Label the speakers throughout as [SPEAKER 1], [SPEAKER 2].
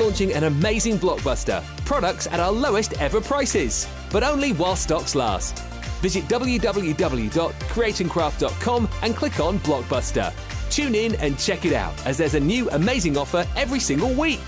[SPEAKER 1] launching an amazing Blockbuster. Products at our lowest ever prices, but only while stocks last. Visit www.createandcraft.com and click on Blockbuster. Tune in and check it out, as there's a new amazing offer every single week.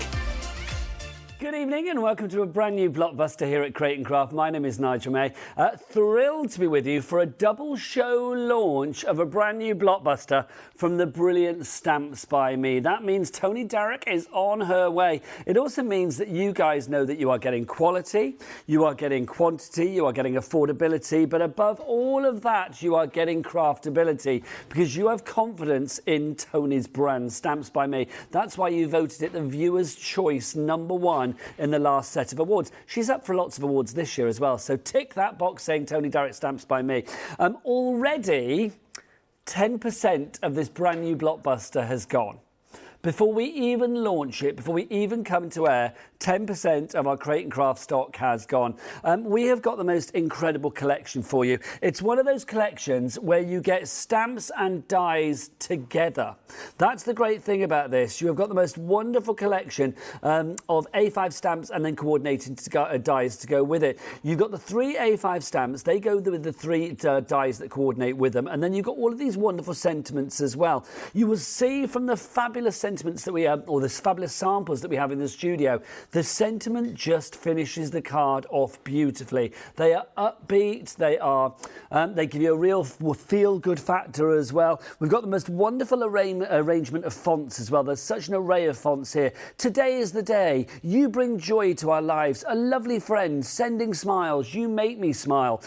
[SPEAKER 2] Good evening and welcome to a brand new Blockbuster here at Create and Craft. My name is Nigel May. Thrilled to be with you for a double show launch of a brand new Blockbuster from the brilliant Stamps by Me. That means Tony Darroch is on her way. It also means that you guys know that you are getting quality, you are getting quantity, you are getting affordability, but above all of that, you are getting craftability because you have confidence in Tony's brand, Stamps by Me. That's why you voted it the viewer's choice #1 in the last set of awards. She's up for lots of awards this year as well, so tick that box saying Tony Darroch Stamps by Me. Already 10% of this brand new Blockbuster has gone. Before we even launch it, before we even come to air, 10% of our Create and Craft stock has gone. We have got the most incredible collection for you. It's one of those collections where you get stamps and dies together. That's the great thing about this. You have got the most wonderful collection of A5 stamps and then coordinated dies to go with it. You've got the 3 A5 stamps. They go with the 3 dies that coordinate with them. And then you've got all of these wonderful sentiments as well. You will see from the fabulous sentiments that we have, or the fabulous samples that we have in the studio, the sentiment just finishes the card off beautifully. They are upbeat, they give you a real feel-good factor as well. We've got the most wonderful arrangement of fonts as well. There's such an array of fonts here. Today is the day. You bring joy to our lives. A lovely friend, sending smiles. You make me smile.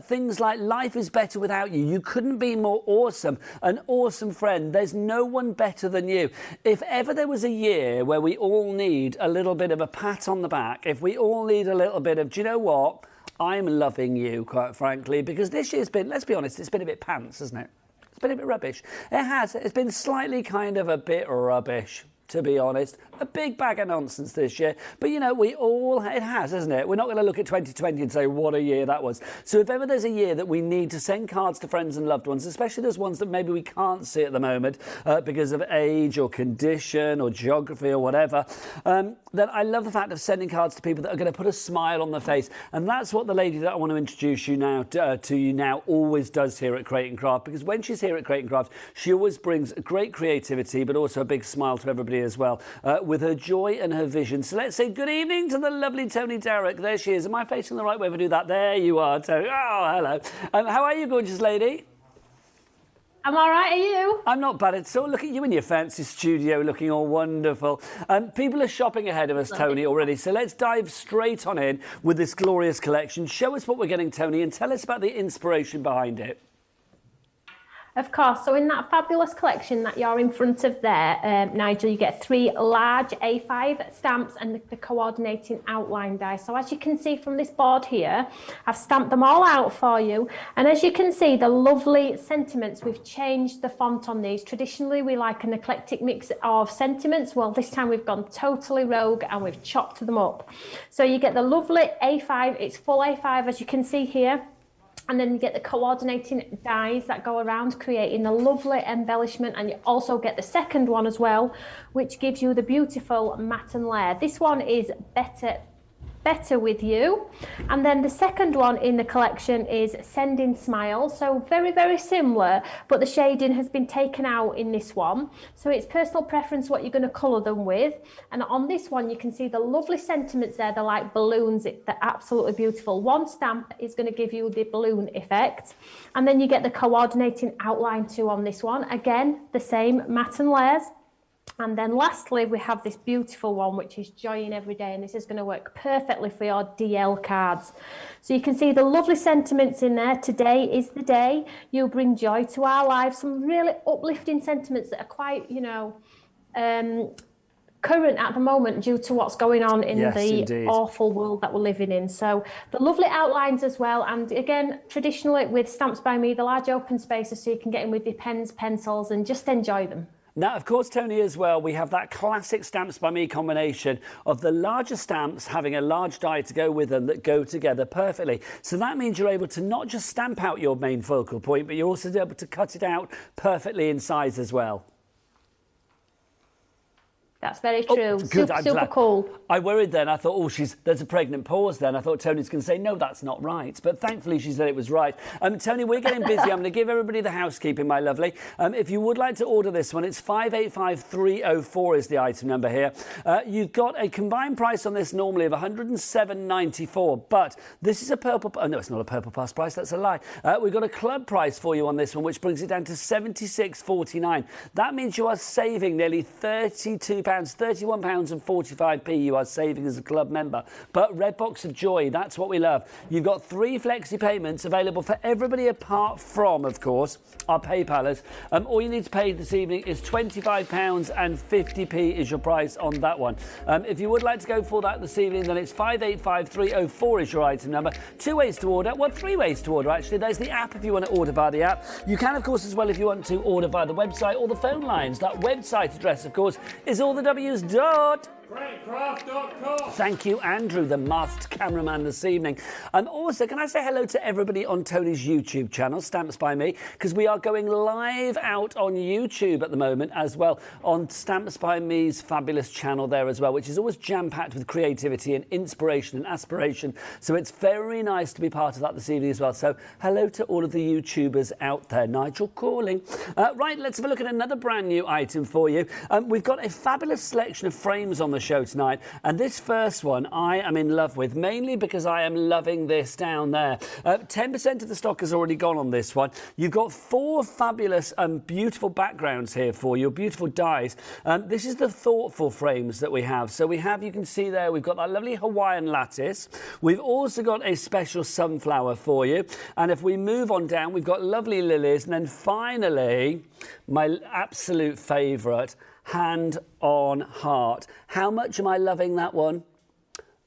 [SPEAKER 2] Things like life is better without you. You couldn't be more awesome. An awesome friend. There's no one better than you. If ever there was a year where we all need a little bit of a pat on the back, if we all need a little bit of, do you know what? I'm loving you, quite frankly, because this year's been, let's be honest, it's been a bit pants, hasn't it? It's been a bit rubbish. It has. It's been slightly kind of a bit rubbish, to be honest. A big bag of nonsense this year. But, you know, it has, isn't it? We're not going to look at 2020 and say, what a year that was. So if ever there's a year that we need to send cards to friends and loved ones, especially those ones that maybe we can't see at the moment because of age or condition or geography or whatever, then I love the fact of sending cards to people that are going to put a smile on their face. And that's what the lady that I want to introduce you now to you now always does here at Create and Craft, because when she's here at Create and Craft, she always brings great creativity, but also a big smile to everybody as well, with her joy and her vision. So let's say good evening to the lovely Tony Darroch. There she is. Am I facing the right way if I do that? There you are, Tony. Oh, hello. How are you, gorgeous lady?
[SPEAKER 3] I'm all right, are you?
[SPEAKER 2] I'm not bad at all. Look at you in your fancy studio looking all wonderful. People are shopping ahead of us, Tony, already. So let's dive straight on in with this glorious collection. Show us what we're getting, Tony, and tell us about the inspiration behind it.
[SPEAKER 3] Of course. So in that fabulous collection that you're in front of there, Nigel, you get 3 large A5 stamps and the coordinating outline die. So as you can see from this board here, I've stamped them all out for you. And as you can see, the lovely sentiments, we've changed the font on these. Traditionally, we like an eclectic mix of sentiments. Well, this time we've gone totally rogue and we've chopped them up. So you get the lovely A5, it's full A5, as you can see here. And then you get the coordinating dies that go around, creating the lovely embellishment. And you also get the second one as well, which gives you the beautiful matte and layer. This one is better with you. And then the second one in the collection is Sending Smiles. So very, very similar, but the shading has been taken out in this one. So it's personal preference what you're going to colour them with. And on this one, you can see the lovely sentiments there. They're like balloons. They're absolutely beautiful. One stamp is going to give you the balloon effect. And then you get the coordinating outline too on this one. Again, the same matte and layers. And then lastly, we have this beautiful one, which is Joy in Every Day. And this is going to work perfectly for your DL cards. So you can see the lovely sentiments in there. Today is the day you bring joy to our lives. Some really uplifting sentiments that are quite, you know, current at the moment due to what's going on in the awful world that we're living in. So the lovely outlines as well. And again, traditionally with Stamps by Me, the large open spaces so you can get in with your pens, pencils and just enjoy them.
[SPEAKER 2] Now, of course, Tony, as well, we have that classic Stamps by Me combination of the larger stamps having a large die to go with them that go together perfectly. So that means you're able to not just stamp out your main focal point, but you're also able to cut it out perfectly in size as well.
[SPEAKER 3] That's very true.
[SPEAKER 2] Good,
[SPEAKER 3] Super cool.
[SPEAKER 2] I worried then. I thought, there's a pregnant pause then. I thought Tony's going to say, no, that's not right. But thankfully, she said it was right. Tony, we're getting busy. I'm going to give everybody the housekeeping, my lovely. If you would like to order this one, it's 585304 is the item number here. You've got a combined price on this normally of 107.94, but this is a purple... Oh, no, it's not a purple plus price. That's a lie. We've got a club price for you on this one, which brings it down to 76.49. That means you are saving nearly £32. £31.45 you are saving as a club member. But Red Box of Joy, that's what we love. You've got 3 flexi payments available for everybody apart from, of course, our PayPalers. All you need to pay this evening is £25.50 is your price on that one. If you would like to go for that this evening, then it's 585304 is your item number. 2 ways to order. Well, 3 ways to order, actually. There's the app if you want to order via the app. You can, of course, as well if you want to order via the website or the phone lines. That website address, of course, is all the W's dot.
[SPEAKER 4] Craftcraft.com.
[SPEAKER 2] Thank you, Andrew, the masked cameraman this evening. And also, can I say hello to everybody on Tony's YouTube channel, Stamps by Me, because we are going live out on YouTube at the moment as well, on Stamps by Me's fabulous channel there as well, which is always jam-packed with creativity and inspiration and aspiration. So it's very nice to be part of that this evening as well. So hello to all of the YouTubers out there. Nigel calling. Right, let's have a look at another brand new item for you. We've got a fabulous selection of frames on the show tonight, and this first one I am in love with, mainly because I am loving this down there. 10% of the stock has already gone on this one. You've got 4 fabulous and beautiful backgrounds here for you, beautiful dies. This is the thoughtful frames that we have. So we have, you can see there, we've got that lovely Hawaiian lattice. We've also got a special sunflower for you, and if we move on down, we've got lovely lilies, and then finally my absolute favourite, hand on heart. How much am I loving that one?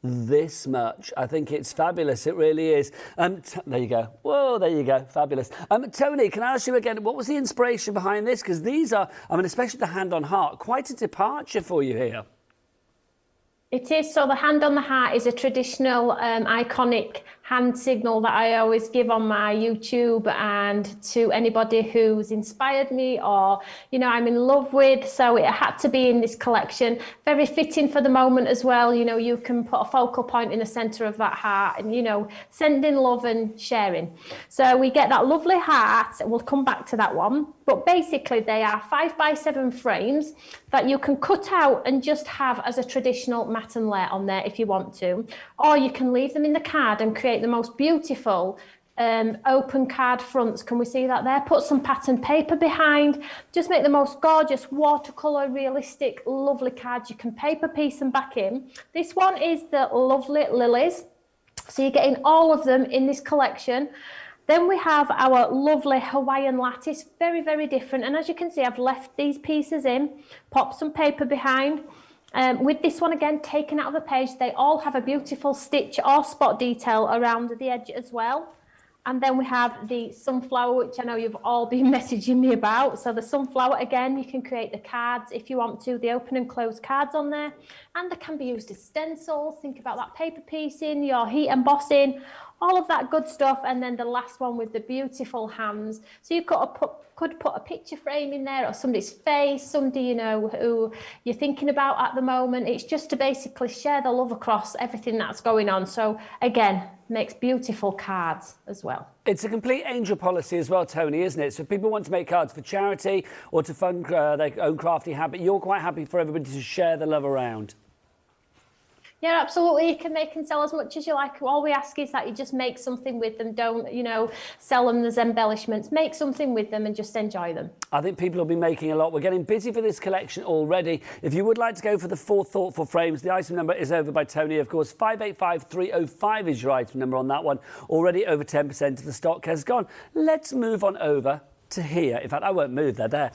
[SPEAKER 2] This much. I think it's fabulous. It really is. There you go. Whoa, there you go. Fabulous. Tony, can I ask you again, what was the inspiration behind this? Because these are, especially the hand on heart, quite a departure for you here.
[SPEAKER 3] It is. So the hand on the heart is a traditional, iconic hand signal that I always give on my YouTube and to anybody who's inspired me or, I'm in love with. So it had to be in this collection. Very fitting for the moment as well. You can put a focal point in the centre of that heart and, sending love and sharing. So we get that lovely heart. We'll come back to that one. But basically they are 5x7 frames that you can cut out and just have as a traditional mat and layer on there if you want to. Or you can leave them in the card and create the most beautiful open card fronts. Can we see that there? Put some pattern paper behind. Just make the most gorgeous watercolour, realistic, lovely cards. You can paper piece them back in. This one is the lovely lilies. So you're getting all of them in this collection. Then we have our lovely Hawaiian lattice, very, very different. And as you can see, I've left these pieces in, popped some paper behind. With this one, again, taken out of the page, they all have a beautiful stitch or spot detail around the edge as well. And then we have the sunflower, which I know you've all been messaging me about. So the sunflower, again, you can create the cards if you want to, the open and close cards on there. And they can be used as stencils. Think about that paper piecing, your heat embossing, all of that good stuff. And then the last one with the beautiful hands. So you could put a picture frame in there or somebody's face, somebody, who you're thinking about at the moment. It's just to basically share the love across everything that's going on. So again, makes beautiful cards as well.
[SPEAKER 2] It's a complete angel policy as well, Tony, isn't it? So if people want to make cards for charity or to fund their own crafty habit, you're quite happy for everybody to share the love around.
[SPEAKER 3] Yeah, absolutely. You can make and sell as much as you like. All we ask is that you just make something with them. Don't, sell them as embellishments. Make something with them and just enjoy them.
[SPEAKER 2] I think people will be making a lot. We're getting busy for this collection already. If you would like to go for the 4 thoughtful frames, the item number is over by Tony, of course. 585305 is your item number on that one. Already over 10% of the stock has gone. Let's move on over to here. In fact, I won't move, they're there.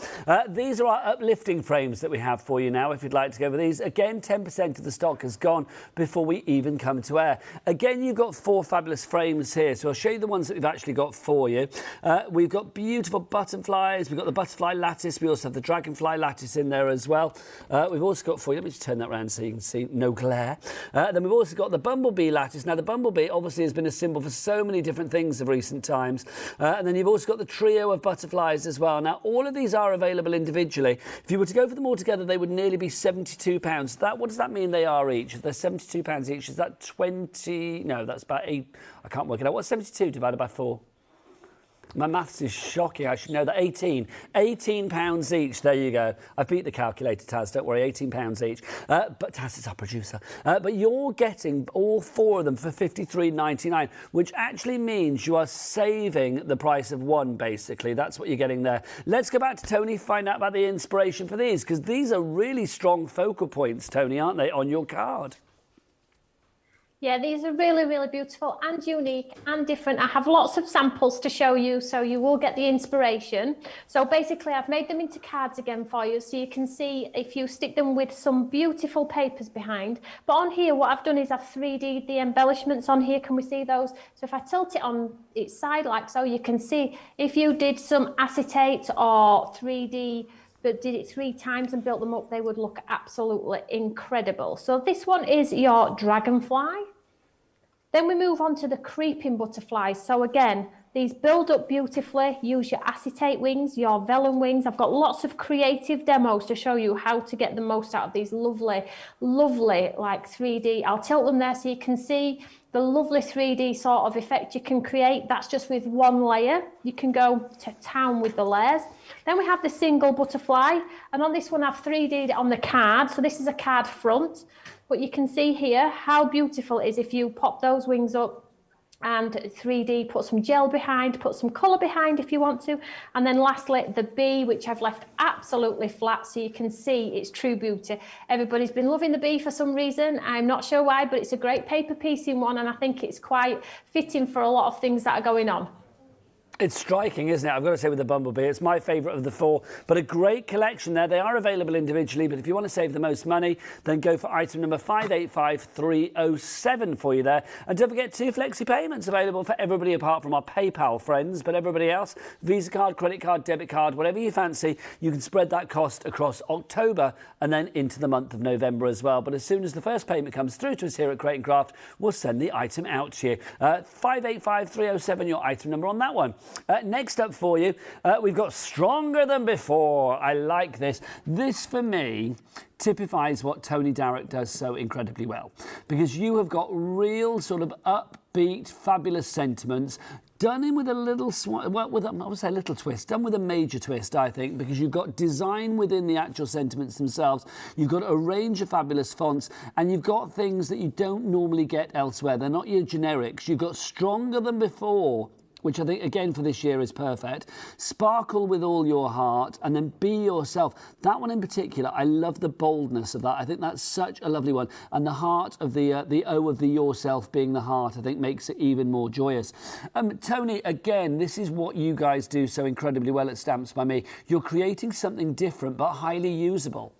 [SPEAKER 2] These are our uplifting frames that we have for you now, if you'd like to go for these. Again, 10% of the stock has gone before we even come to air. Again, you've got 4 fabulous frames here, so I'll show you the ones that we've actually got for you. We've got beautiful butterflies, we've got the butterfly lattice, we also have the dragonfly lattice in there as well. We've also got for you, let me just turn that around so you can see, no glare. Then we've also got the bumblebee lattice. Now, the bumblebee obviously has been a symbol for so many different things of recent times. And then you've also got the trio of butterflies butterflies as well. Now, all of these are available individually. If you were to go for them all together, they would nearly be £72. What does that mean they are each? If they're £72 each, is that 20? No, that's about 8. I can't work it out. What's 72 divided by 4? My maths is shocking. I should know that. 18. £18 each. There you go. I've beat the calculator, Taz. Don't worry. £18 each. But Taz is our producer. But you're getting all 4 of them for £53.99, which actually means you are saving the price of one, basically. That's what you're getting there. Let's go back to Tony, find out about the inspiration for these, because these are really strong focal points, Tony, aren't they, on your card?
[SPEAKER 3] Yeah, these are really, really beautiful and unique and different. I have lots of samples to show you, so you will get the inspiration. So basically, I've made them into cards again for you, so you can see if you stick them with some beautiful papers behind. But on here, what I've done is I've 3D'd the embellishments on here. Can we see those? So if I tilt it on its side like so, you can see if you did some acetate or 3D, but did it 3 times and built them up, they would look absolutely incredible. So this one is your Dragonfly. Then we move on to the creeping butterflies. So again, these build up beautifully. Use your acetate wings, your vellum wings. I've got lots of creative demos to show you how to get the most out of these lovely, lovely like 3D. I'll tilt them there so you can see the lovely 3D sort of effect you can create. That's just with one layer. You can go to town with the layers. Then we have the single butterfly. And on this one, I've 3D'd it on the card. So this is a card front. But you can see here how beautiful it is if you pop those wings up and 3D, put some gel behind, put some colour behind if you want to. And then lastly, the bee, which I've left absolutely flat so you can see its true beauty. Everybody's been loving the bee for some reason. I'm not sure why, but it's a great paper piecing one, and I think it's quite fitting for a lot of things that are going on.
[SPEAKER 2] It's striking, isn't it? I've got to say with the Bumblebee, it's my favourite of the 4, but a great collection there. They are available individually, but if you want to save the most money, then go for item number 585307 for you there. And don't forget 2 flexi payments available for everybody apart from our PayPal friends, but everybody else, Visa card, credit card, debit card, whatever you fancy, you can spread that cost across October and then into the month of November as well. But as soon as the first payment comes through to us here at Crate & Craft, we'll send the item out to you. 585307, your item number on that one. Next up for you, we've got Stronger Than Before. I like this. This, for me, typifies what Tony Darroch does so incredibly well, because you have got real sort of upbeat, fabulous sentiments, done in with a little, I would say a little twist, done with a major twist, I think, because you've got design within the actual sentiments themselves. You've got a range of fabulous fonts, and you've got things that you don't normally get elsewhere. They're not your generics. You've got Stronger Than Before, which I think, again, for this year is perfect. Sparkle with all your heart, and then Be Yourself. That one in particular, I love the boldness of that. I think that's such a lovely one. And the heart of the O of the yourself being the heart, I think makes it even more joyous. Tony, again, this is what you guys do so incredibly well at Stamps by Me. You're creating something different, but highly usable.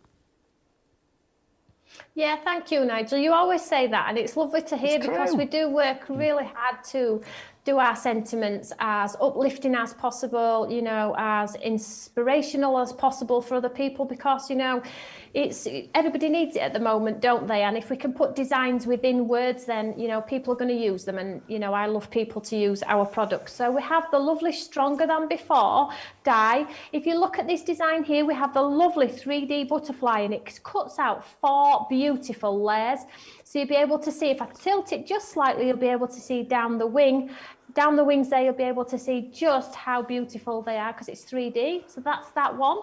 [SPEAKER 3] Yeah, thank you, Nigel. You always say that, and it's lovely to hear because we do work really hard to do our sentiments as uplifting as possible, you know, as inspirational as possible for other people, because, you know, it's everybody needs it at the moment, don't they? And if we can put designs within words, then, you know, people are going to use them. And, you know, I love people to use our products. So we have the lovely Stronger Than Before die. If you look at this design here, we have the lovely 3D butterfly, and it cuts out 4 beautiful layers. So you'll be able to see, if I tilt it just slightly, you'll be able to see down the wing. Down the wings there, you'll be able to see just how beautiful they are because it's 3D. So that's that one.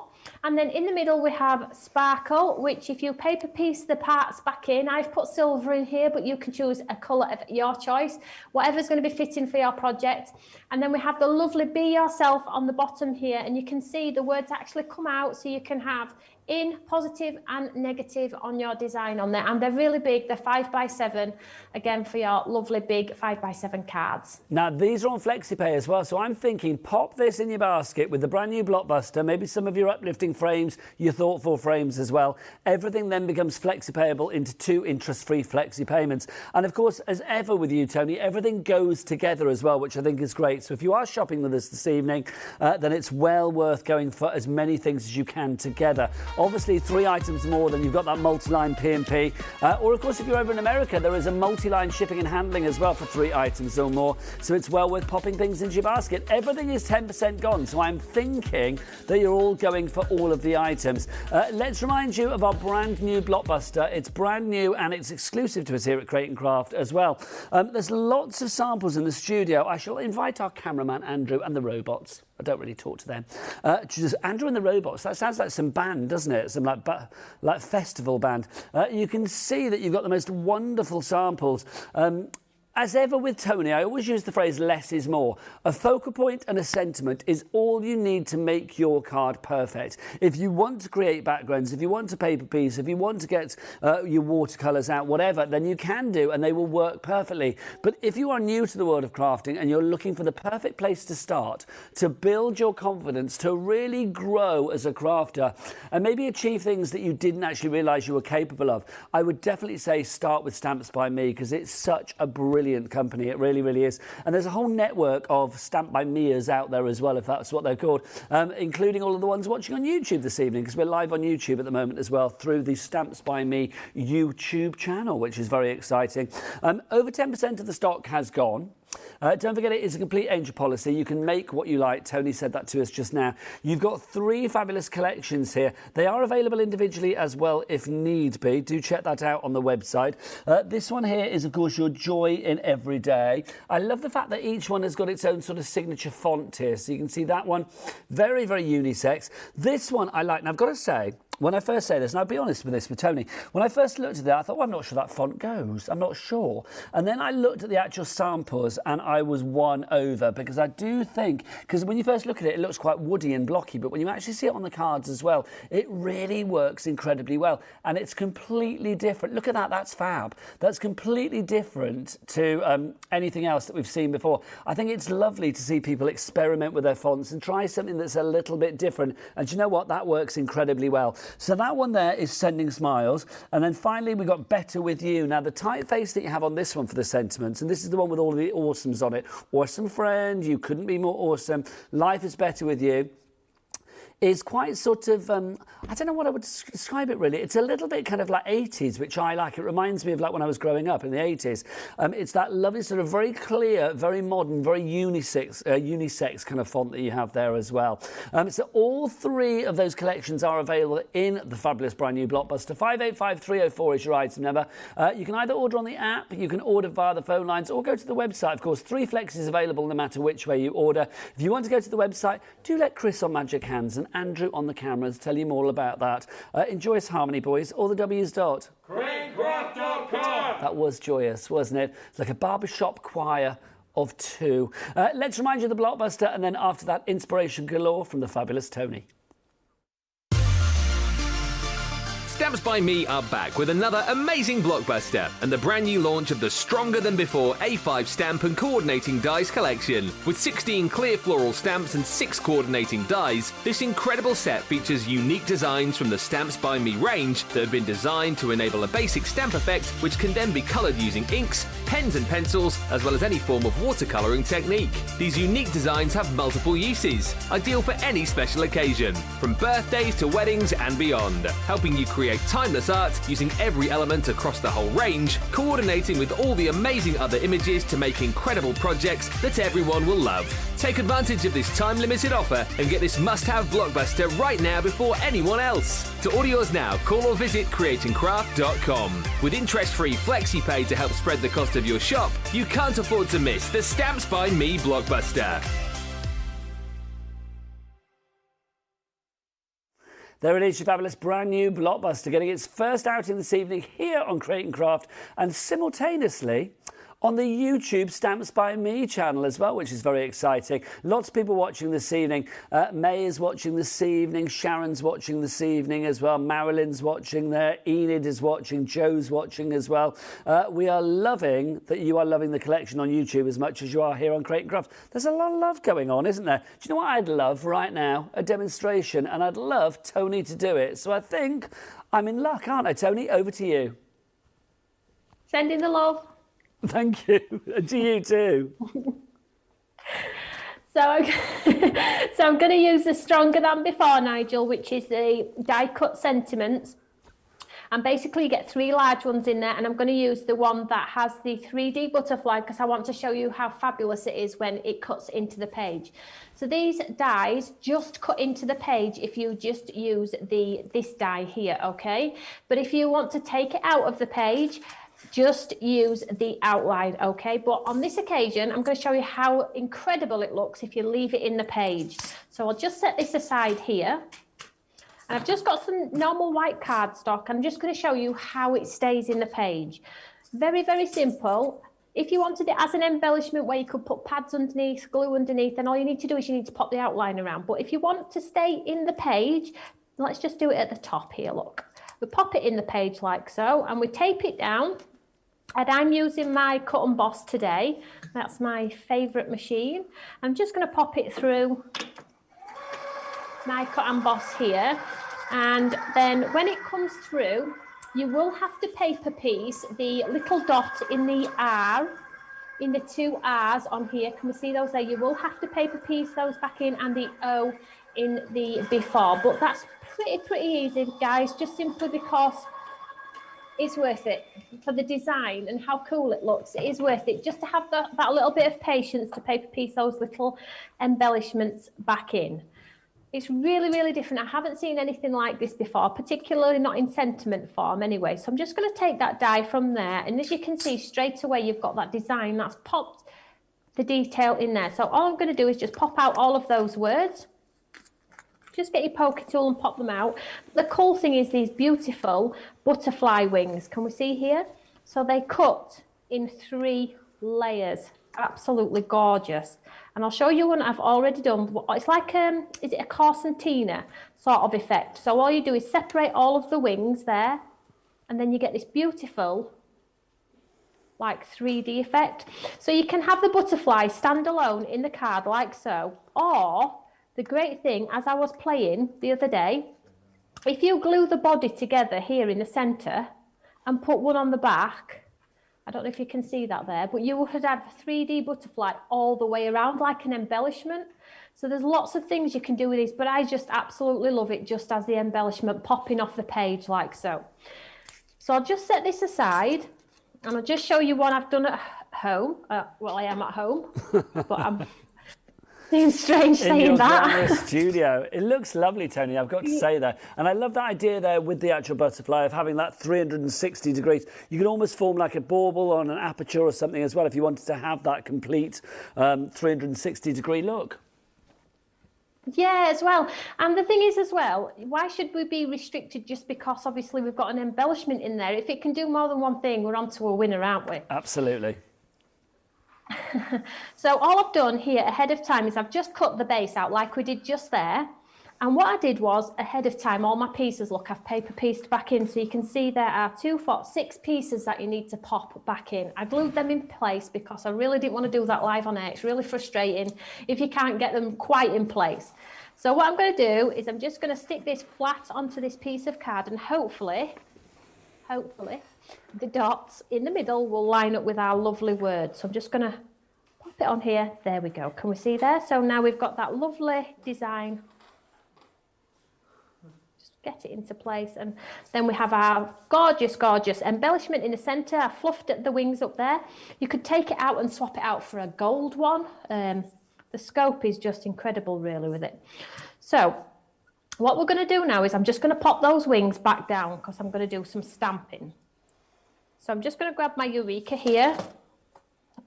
[SPEAKER 3] And then in the middle, we have Sparkle, which if you paper piece the parts back in, I've put silver in here, but you can choose a colour of your choice, whatever's going to be fitting for your project. And then we have the lovely Be Yourself on the bottom here, and you can see the words actually come out, so you can have in, positive and negative on your design on there. And they're really big. They're 5x7, again, for your lovely big 5x7 cards.
[SPEAKER 2] Now, these are on Flexipay as well, so I'm thinking pop this in your basket with the brand new Blockbuster, maybe some of your uplifting frames, your thoughtful frames as well. Everything then becomes Flexipayable into 2 interest-free Flexi payments. And of course, as ever with you, Tony, everything goes together as well, which I think is great. So if you are shopping with us this evening, then it's well worth going for as many things as you can together Obviously, 3 items more, then you've got that multi-line P&P. Or, of course, if you're over in America, there is a multi-line shipping and handling as well for 3 items or more. So it's well worth popping things into your basket. Everything is 10% gone, so I'm thinking that you're all going for all of the items. Let's remind you of our brand new Blockbuster. It's brand new and it's exclusive to us here at Crate & Craft as well. There's lots of samples in the studio. I shall invite our cameraman Andrew and the robots. I don't really talk to them. Just Andrew and the robots. That sounds like some band, doesn't it? Some like festival band. You can see that you've got the most wonderful samples. As ever with Tony, I always use the phrase less is more. A focal point and a sentiment is all you need to make your card perfect. If you want to create backgrounds, if you want to paper piece, if you want to get your watercolours out, whatever, then you can do and they will work perfectly. But if you are new to the world of crafting and you're looking for the perfect place to start, to build your confidence, to really grow as a crafter and maybe achieve things that you didn't actually realise you were capable of, I would definitely say start with Stamps by Me because it's such a brilliant company. It really, really is. And there's a whole network of Stamp by Meers out there as well, if that's what they're called, including all of the ones watching on YouTube this evening, because we're live on YouTube at the moment as well through the Stamps by Me YouTube channel, which is very exciting. Over 10% of the stock has gone. Don't forget, it is a complete Angel policy. You can make what you like. Tony said that to us just now. You've got 3 fabulous collections here. They are available individually as well if need be. Do check that out on the website. This one here is, of course, your Joy in Every Day. I love the fact that each one has got its own sort of signature font here. So you can see that one. Very, very unisex. This one I like. And I've got to say, when I first say this, and I'll be honest with this with Tony, when I first looked at that, I thought, well, I'm not sure that font goes. I'm not sure. And then I looked at the actual samples and I was won over because I do think, because when you first look at it, it looks quite woody and blocky, but when you actually see it on the cards as well, it really works incredibly well. And it's completely different. Look at that. That's fab. That's completely different to anything else that we've seen before. I think it's lovely to see people experiment with their fonts and try something that's a little bit different. And do you know what? That works incredibly well. So that one there is Sending Smiles. And then finally, we got Better With You. Now, the typeface that you have on this one for the sentiments, and this is the one with all of the awesomes on it. Awesome friend, you couldn't be more awesome. Life is better with you. Is quite sort of, I don't know what I would describe it really. It's a little bit kind of like 80s, which I like. It reminds me of like when I was growing up in the 80s. It's that lovely sort of very clear, very modern, very unisex kind of font that you have there as well. So all 3 of those collections are available in the fabulous brand new Blockbuster. 585304 is your item number. You can either order on the app, you can order via the phone lines, or go to the website. Of course, 3 flexes available no matter which way you order. If you want to go to the website, do let Chris on Magic Hands and Andrew on the cameras tell you more about that. Enjoyous harmony, boys. All the W's dot.
[SPEAKER 4] CrateCraft.com.
[SPEAKER 2] That was joyous, wasn't it? It's like a barbershop choir of 2. Let's remind you of the Blockbuster, and then after that, inspiration galore from the fabulous Tony.
[SPEAKER 1] Stamps by Me are back with another amazing blockbuster and the brand new launch of the stronger than before A5 stamp and coordinating dies collection. With 16 clear floral stamps and 6 coordinating dies, this incredible set features unique designs from the Stamps by Me range that have been designed to enable a basic stamp effect which can then be coloured using inks, pens and pencils, as well as any form of watercolouring technique. These unique designs have multiple uses, ideal for any special occasion, from birthdays to weddings and beyond, helping you create timeless art using every element across the whole range, coordinating with all the amazing other images to make incredible projects that everyone will love. Take advantage of this time-limited offer and get this must-have blockbuster right now before anyone else. To order yours now, call or visit creatingcraft.com. With interest-free Flexipay to help spread the cost of your shop, you can't afford to miss the Stamps by Me blockbuster.
[SPEAKER 2] There it is, your fabulous brand new Blockbuster, getting its first outing this evening here on Crate & Craft and simultaneously on the YouTube Stamps by Me channel as well, which is very exciting. Lots of people watching this evening. May is watching this evening. Sharon's watching this evening as well. Marilyn's watching there. Enid is watching. Joe's watching as well. We are loving that you are loving the collection on YouTube as much as you are here on Crate & Craft. There's a lot of love going on, isn't there? Do you know what I'd love right now? A demonstration, and I'd love Tony to do it. So I think I'm in luck, aren't I, Tony? Over to you.
[SPEAKER 3] Sending the love.
[SPEAKER 2] Thank you. To you too.
[SPEAKER 3] So, so I'm going to use the Stronger Than Before, Nigel, which is the die cut sentiments. And basically you get 3 large ones in there, and I'm going to use the one that has the 3D butterfly because I want to show you how fabulous it is when it cuts into the page. So these dies just cut into the page if you just use this die here, okay? But if you want to take it out of the page, just use the outline, okay? But on this occasion, I'm going to show you how incredible it looks if you leave it in the page. So I'll just set this aside here. And I've just got some normal white cardstock. I'm just going to show you how it stays in the page. Very, very simple. If you wanted it as an embellishment where you could put pads underneath, glue underneath, then all you need to do is you need to pop the outline around. But if you want to stay in the page, let's just do it at the top here, look. We pop it in the page like so, and we tape it down. And I'm using my cut and boss today. That's my favourite machine. I'm just going to pop it through my cut and boss here, and then when it comes through, you will have to paper piece the little dot in the R, in the 2 R's on here. Can we see those there? You will have to paper piece those back in, and the O in the before, but that's pretty easy, guys, just simply because it's worth it for the design and how cool it looks. It is worth it just to have that little bit of patience to paper piece those little embellishments back in. It's really, really different. I haven't seen anything like this before, particularly not in sentiment form anyway. So I'm just going to take that die from there. And as you can see, straight away, you've got that design that's popped the detail in there. So all I'm going to do is just pop out all of those words. Just get your poker tool and pop them out. The cool thing is these beautiful butterfly wings. Can we see here? So they cut in 3 layers. Absolutely gorgeous. And I'll show you one I've already done. It's like, is it a concertina sort of effect? So all you do is separate all of the wings there, and then you get this beautiful, like 3D effect. So you can have the butterfly stand alone in the card like so, or the great thing, as I was playing the other day, if you glue the body together here in the center and put one on the back, I don't know if you can see that there, but you would have a 3D butterfly all the way around, like an embellishment. So there's lots of things you can do with these, but I just absolutely love it just as the embellishment popping off the page like so. So I'll just set this aside, and I'll just show you one I've done at home. Well, I am at home, but I'm seems strange saying that.
[SPEAKER 2] In your studio. It looks lovely, Tony, I've got to say that. And I love that idea there with the actual butterfly of having that 360 degrees. You can almost form like a bauble on an aperture or something as well if you wanted to have that complete 360 degree look.
[SPEAKER 3] Yeah, as well. And the thing is as well, why should we be restricted just because obviously we've got an embellishment in there? If it can do more than one thing, we're on to a winner, aren't we?
[SPEAKER 2] Absolutely.
[SPEAKER 3] So all I've done here ahead of time is I've just cut the base out like we did just there. And what I did was ahead of time, all my pieces, look, I've paper pieced back in. So you can see there are 2, 4, 6 pieces that you need to pop back in. I glued them in place because I really didn't want to do that live on air. It's really frustrating if you can't get them quite in place. So what I'm going to do is I'm just going to stick this flat onto this piece of card, and hopefully, the dots in the middle will line up with our lovely words. So I'm just going to pop it on here. There we go. Can we see there? So now we've got that lovely design. Just get it into place. And then we have our gorgeous, gorgeous embellishment in the centre. I fluffed the wings up there. You could take it out and swap it out for a gold one. The scope is just incredible, really, with it. So what we're going to do now is I'm just going to pop those wings back down because I'm going to do some stamping. So I'm just going to grab my Eureka here.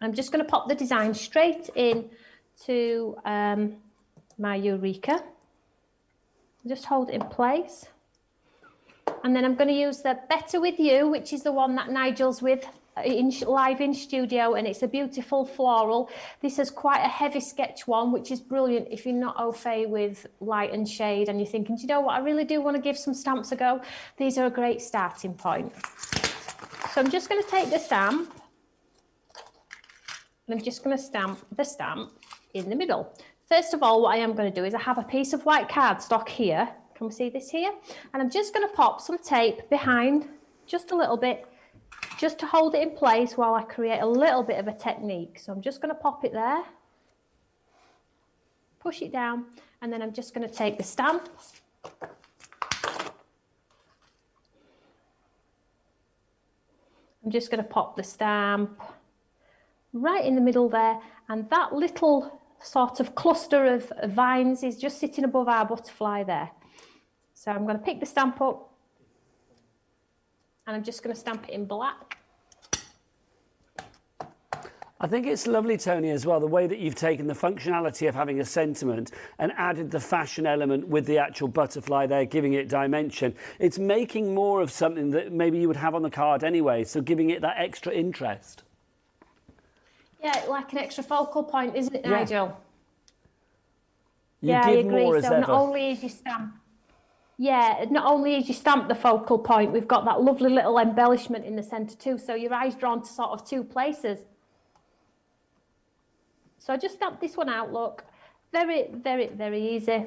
[SPEAKER 3] I'm just going to pop the design straight in to my Eureka. Just hold it in place. And then I'm going to use the Better With You, which is the one that Nigel's with live in studio, and it's a beautiful floral. This is quite a heavy sketch one, which is brilliant if you're not au fait with light and shade and you're thinking, do you know what, I really do want to give some stamps a go. These are a great starting point. So I'm just going to take the stamp, and I'm just going to stamp the stamp in the middle. First of all, what I am going to do is I have a piece of white cardstock here. Can we see this here? And I'm just going to pop some tape behind, just a little bit, just to hold it in place while I create a little bit of a technique. So I'm just going to pop it there. push it down, and then I'm just going to take the stamp. I'm just going to pop the stamp right in the middle there, and that little sort of cluster of vines is just sitting above our butterfly there. So I'm going to pick the stamp up, and I'm just going to stamp it in black.
[SPEAKER 2] I think it's lovely, Tony, as well, the way that you've taken the functionality of having a sentiment and added the fashion element with the actual butterfly there, giving it dimension. It's making more of something that maybe you would have on the card anyway, so giving it that extra interest.
[SPEAKER 3] Yeah, like an extra focal point, isn't it, Nigel?
[SPEAKER 2] Yeah,
[SPEAKER 3] I agree. So not only is your stamp, not only is your stamp the focal point, we've got that lovely little embellishment in the centre too, so your eye's drawn to sort of two places. So I just stamped this one out, look. Very, very, very easy.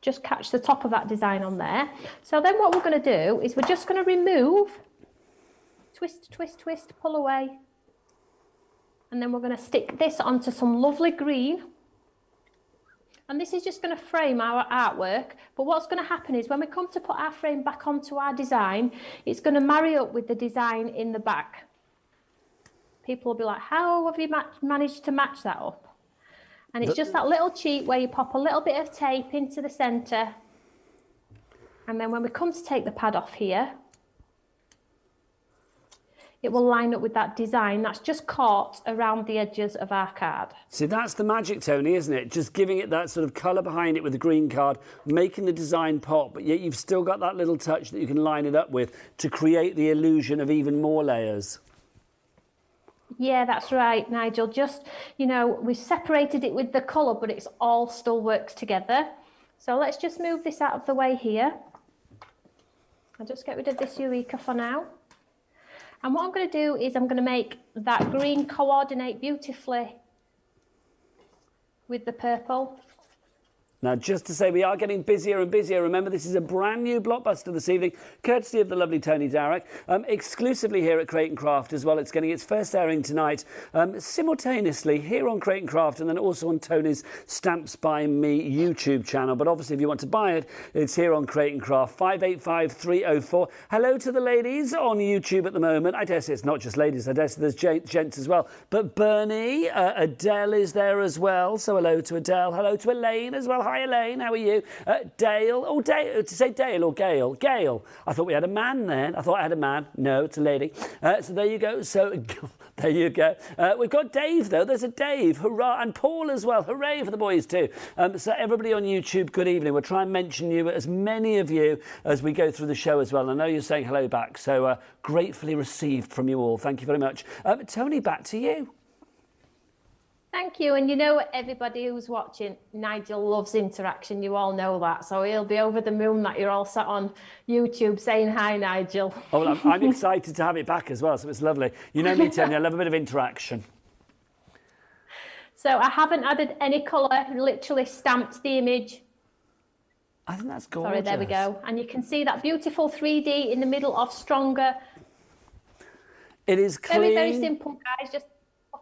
[SPEAKER 3] Just catch the top of that design on there. So then what we're going to do is we're just going to remove, twist, twist, twist, pull away. And then we're going to stick this onto some lovely green. And this is just going to frame our artwork. But what's going to happen is when we come to put our frame back onto our design, it's going to marry up with the design in the back. People will be like, how have you managed to match that up? And it's just that little cheat where you pop a little bit of tape into the centre. And then when we come to take the pad off here, it will line up with that design that's just caught around the edges of our card.
[SPEAKER 2] See, that's the magic, Tony, isn't it? Just giving it that sort of colour behind it with the green card, making the design pop, but yet you've still got that little touch that you can line it up with to create the illusion of even more layers.
[SPEAKER 3] Yeah, that's right, Nigel. Just, you know, we've separated it with the colour, but it's all still works together. So let's just move this out of the way here. I'll just get rid of this Eureka for now. And what I'm going to do is I'm going to make that green coordinate beautifully with the purple.
[SPEAKER 2] Now, just to say, we are getting busier and busier. Remember, this is a brand new blockbuster this evening, courtesy of the lovely Tony Darroch, exclusively here at Crate & Craft as well. It's getting its first airing tonight, simultaneously here on Crate & Craft and then also on Tony's Stamps by Me YouTube channel. But obviously, if you want to buy it, it's here on Crate & Craft, 585304. Hello to the ladies on YouTube at the moment. I dare say it's not just ladies, I dare say there's gents as well. But Bernie, Adele is there as well. So hello to Adele. Hello to Elaine as well. Hi, Elaine. How are you? Dale. Oh, Dale. To say Dale or Gail? Gail. I thought we had a man then. I thought I had a man. No, it's a lady. So there you go. So there you go. We've got Dave, though. There's a Dave. Hurrah. And Paul as well. Hooray for the boys, too. So everybody on YouTube, good evening. We'll try and mention you, as many of you, as we go through the show as well. I know you're saying hello back. So gratefully received from you all. Thank you very much. Tony, back to you.
[SPEAKER 3] Thank you. And you know, everybody who's watching, Nigel loves interaction. You all know that. So he'll be over the moon that you're all sat on YouTube saying hi, Nigel.
[SPEAKER 2] Oh, well, I'm excited to have it back as well. So it's lovely. You know me, Tony, I love a bit of interaction.
[SPEAKER 3] So I haven't added any colour, literally stamped the image.
[SPEAKER 2] I think that's gorgeous.
[SPEAKER 3] Sorry, there we go. And you can see that beautiful 3D in the middle of Stronger.
[SPEAKER 2] It is clean.
[SPEAKER 3] Very, very simple, guys. Just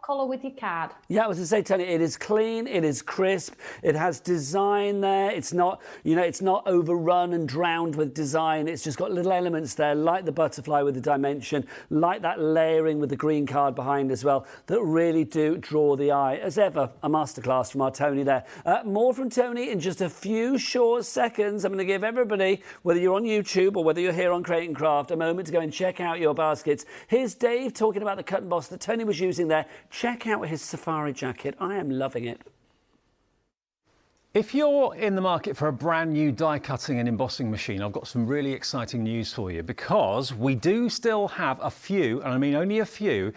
[SPEAKER 3] colour with your card.
[SPEAKER 2] Yeah, I was going to say, Tony, it is clean, it is crisp, it has design there. It's not, you know, it's not overrun and drowned with design. It's just got little elements there, like the butterfly with the dimension, like that layering with the green card behind as well, that really do draw the eye. As ever, a masterclass from our Tony there. More from Tony in just a few short seconds. I'm going to give everybody, whether you're on YouTube or whether you're here on Crate & Craft, a moment to go and check out your baskets. Here's Dave talking about the cut and boss that Tony was using there. Check out his safari jacket. I am loving it.
[SPEAKER 5] If you're in the market for a brand new die cutting and embossing machine, I've got some really exciting news for you, because we do still have a few, and I mean only a few,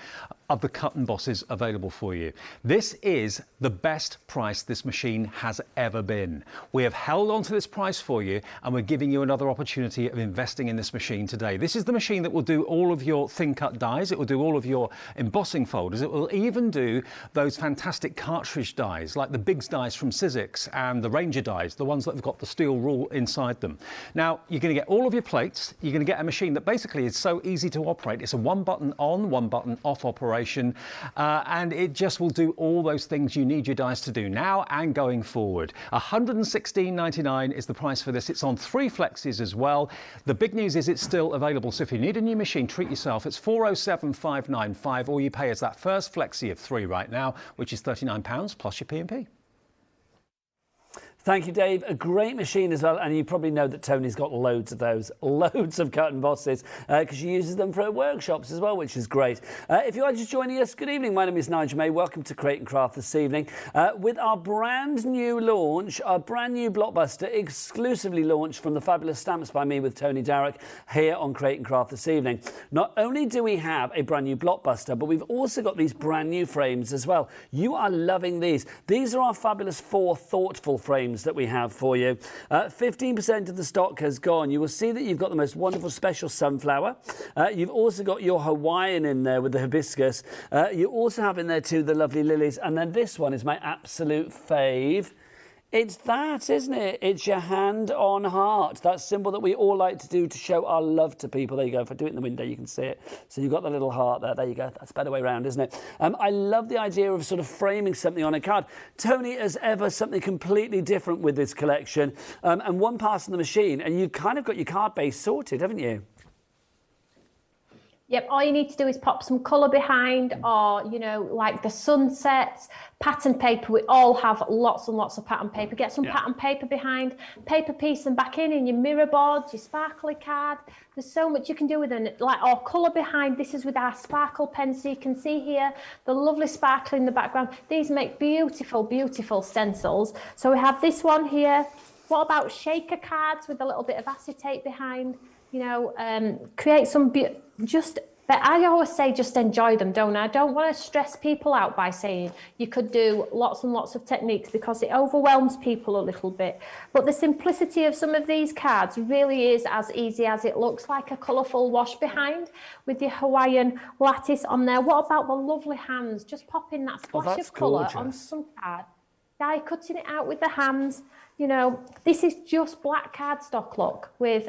[SPEAKER 5] of the cut and bosses available for you. This is the best price this machine has ever been. We have held on to this price for you, and we're giving you another opportunity of investing in this machine today. This is the machine that will do all of your thin cut dies. It will do all of your embossing folders. It will even do those fantastic cartridge dies, like the Biggs dies from Sizzix and the Ranger dies, the ones that have got the steel rule inside them. Now, you're going to get all of your plates. You're going to get a machine that basically is so easy to operate. It's a one button on, one button off operation. concentration, and it just will do all those things you need your dies to do now and going forward. $116.99 is the price for this. It's on 3 flexes as well. The big news is it's still available, so if you need a new machine, treat yourself. It's $407,595. All you pay is that first flexi of 3 right now, which is £39 plus your P&P.
[SPEAKER 2] Thank you, Dave. A great machine as well. And you probably know that Tony's got loads of those, loads of cut and bosses, because she uses them for her workshops as well, which is great. If you are just joining us, good evening. My name is Nigel May. Welcome to Crate and Craft this evening with our brand new launch, our brand new Blockbuster, exclusively launched from the fabulous Stamps by Me with Tony Darroch here on Crate and Craft this evening. Not only do we have a brand new Blockbuster, but we've also got these brand new frames as well. You are loving these. These are our fabulous 4 thoughtful frames that we have for you. 15% of the stock has gone. You will see that you've got the most wonderful special sunflower. You've also got your Hawaiian in there with the hibiscus. You also have in there too the lovely lilies. And then this one is my absolute fave. It's that, isn't it? It's your hand on heart. That symbol that we all like to do to show our love to people. There you go. If I do it in the window, you can see it. So you've got the little heart there. There you go. That's a better way around, isn't it? I love the idea of sort of framing something on a card. Tony, as ever, something completely different with this collection. And one pass on the machine, and you've kind of got your card base sorted, haven't you?
[SPEAKER 3] Yep, all you need to do is pop some colour behind, or, you know, like the sunsets, pattern paper. We all have lots and lots of pattern paper. Get some pattern paper behind, paper piece them back in your mirror boards, your sparkly card. There's so much you can do with them, like, or colour behind. This is with our sparkle pen, so you can see here the lovely sparkle in the background. These make beautiful, beautiful stencils. So we have this one here. What about shaker cards with a little bit of acetate behind? You know, create some but I always say just enjoy them, don't I? I don't want to stress people out by saying you could do lots and lots of techniques, because it overwhelms people a little bit. But the simplicity of some of these cards really is as easy as it looks, like a colourful wash behind with your Hawaiian lattice on there. What about the lovely hands? Just pop in that splash of colour on some card. Die cutting it out with the hands. You know, this is just black cardstock, look, with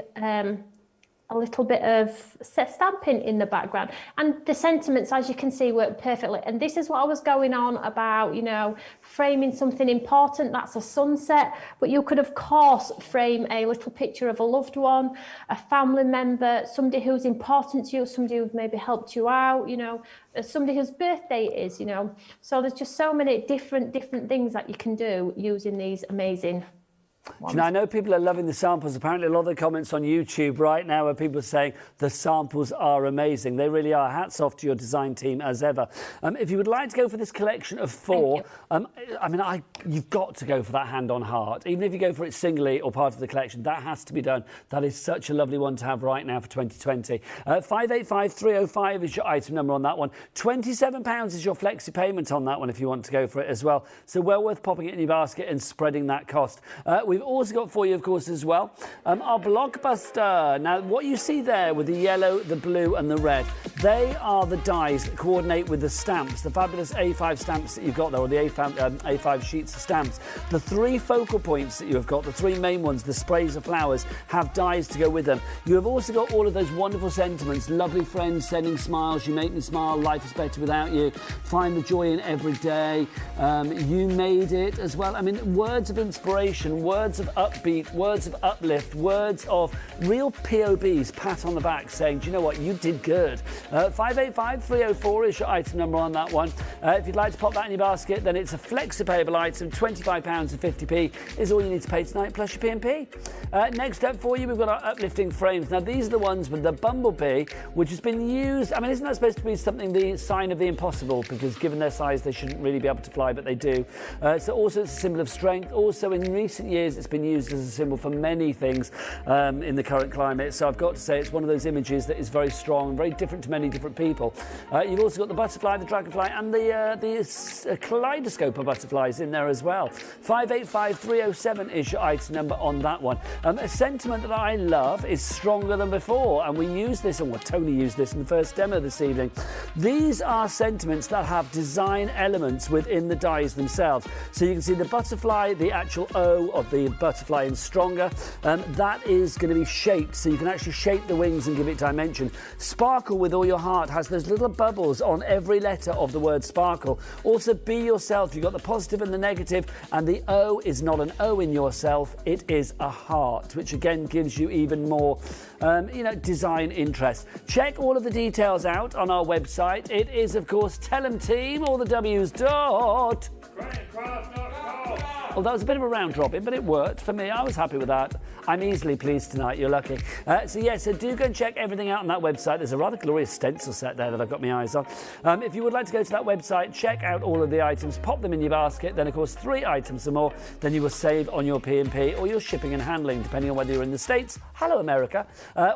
[SPEAKER 3] a little bit of stamping in the background, and the sentiments, as you can see, work perfectly. And this is what I was going on about, you know, framing something important. That's a sunset, but you could of course frame a little picture of a loved one, a family member, somebody who's important to you, somebody who's maybe helped you out, you know, somebody whose birthday it is, you know. So there's just so many different things that you can do using these amazing.
[SPEAKER 2] Now, I know people are loving the samples. Apparently, a lot of the comments on YouTube right now are people saying the samples are amazing. They really are. Hats off to your design team as ever. If you would like to go for this collection of 4, I mean, you've got to go for that hand on heart. Even if you go for it singly or part of the collection, that has to be done. That is such a lovely one to have right now for 2020. 585305 is your item number on that one. £27 is your flexi payment on that one if you want to go for it as well. So well worth popping it in your basket and spreading that cost. We've also got for you, of course, as well, our Blockbuster. Now, what you see there with the yellow, the blue and the red, they are the dies that coordinate with the stamps, the fabulous A5 stamps that you've got there, or the A5 sheets of stamps. The 3 focal points that you have got, the 3 main ones, the sprays of flowers, have dies to go with them. You have also got all of those wonderful sentiments, lovely friends sending smiles, you make me smile, life is better without you, find the joy in every day, you made it as well. I mean, words of inspiration, words of upbeat, words of uplift, words of real POBs, pat on the back saying, do you know what, you did good. 585304 is your item number on that one. If you'd like to pop that in your basket, then it's a flexipayable item. £25.50 is all you need to pay tonight, plus your P&P. Next up for you, we've got our uplifting frames. Now, these are the ones with the bumblebee, which has been used. I mean, isn't that supposed to be something, the sign of the impossible? Because given their size, they shouldn't really be able to fly, but they do. So also it's a symbol of strength. Also, in recent years, it's been used as a symbol for many things in the current climate. So I've got to say, it's one of those images that is very strong, very different to many different people. You've also got the butterfly, the dragonfly, and the kaleidoscope of butterflies in there as well. 585307 is your item number on that one. A sentiment that I love is stronger than before, and we use this, and Tony used this in the first demo this evening. These are sentiments that have design elements within the dies themselves. So you can see the butterfly, the actual O of the the butterfly in Stronger. That is going to be shaped, so you can actually shape the wings and give it dimension. Sparkle with All Your Heart has those little bubbles on every letter of the word sparkle. Also, Be Yourself, you've got the positive and the negative, and the O is not an O in yourself, it is a heart, which again gives you even more design interest. Check all of the details out on our website. It is, of course, Tell 'em Team, all the W's dot. Well, that was a bit of a round robin, but it worked for me. I was happy with that. I'm easily pleased tonight. You're lucky. So do go and check everything out on that website. There's a rather glorious stencil set there that I've got my eyes on. If you would like to go to that website, check out all of the items, pop them in your basket. Then, of course, 3 items or more. Then you will save on your P&P or your shipping and handling, depending on whether you're in the States, hello America,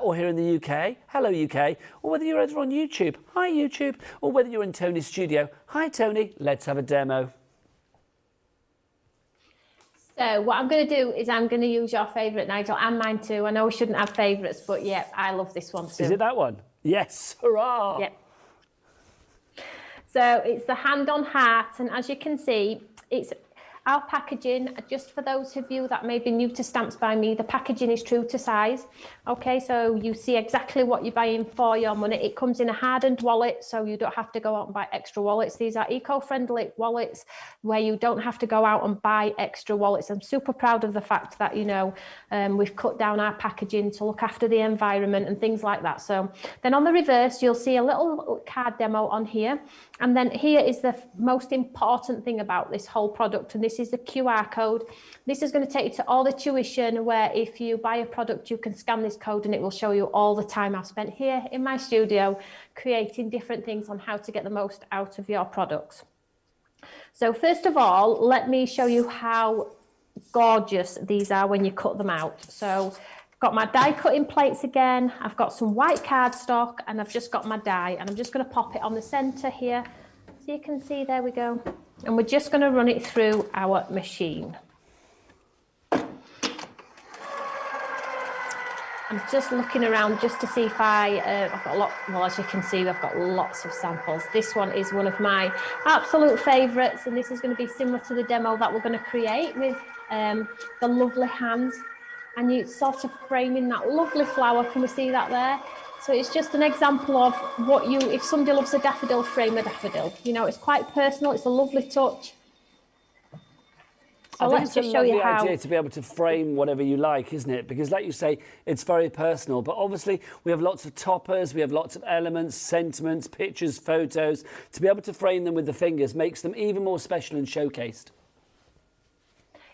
[SPEAKER 2] or here in the UK, hello UK, or whether you're over on YouTube, hi YouTube, or whether you're in Tony's studio, hi Tony, let's have a demo.
[SPEAKER 3] So what I'm going to do is I'm going to use your favourite, Nigel, and mine too. I know we shouldn't have favourites, but yeah, I love this one too.
[SPEAKER 2] Is it that one? Yes, hurrah!
[SPEAKER 3] Yep. So it's the hand-on heart, and as you can see, it's our packaging. Just for those of you that may be new to Stamps by Me, the packaging is true to size. Okay, so you see exactly what you're buying for your money. It comes in a hardened wallet, so you don't have to go out and buy extra wallets. These are eco-friendly wallets where you don't have to go out and buy extra wallets. I'm super proud of the fact that, we've cut down our packaging to look after the environment and things like that. So then on the reverse, you'll see a little card demo on here. And then here is the most important thing about this whole product, and this is the QR code. This is going to take you to all the tuition, where if you buy a product, you can scan this code and it will show you all the time I've spent here in my studio creating different things on how to get the most out of your products. So first of all, let me show you how gorgeous these are when you cut them out. So I've got my die cutting plates again, I've got some white cardstock, and I've just got my die, and I'm just going to pop it on the center here so you can see. There we go. And we're just going to run it through our machine. I'm just looking around just to see if I've got a lot. Well, as you can see, I've got lots of samples. This one is one of my absolute favourites, and this is going to be similar to the demo that we're going to create with the lovely hands, and you sort of framing that lovely flower. Can we see that there? So it's just an example of what if somebody loves a daffodil, frame a daffodil. It's quite personal. It's a lovely touch. So let's just show you how.
[SPEAKER 2] Idea to be able to frame whatever you like, isn't it? Because like you say, it's very personal. But obviously, we have lots of toppers, we have lots of elements, sentiments, pictures, photos. To be able to frame them with the fingers makes them even more special and showcased.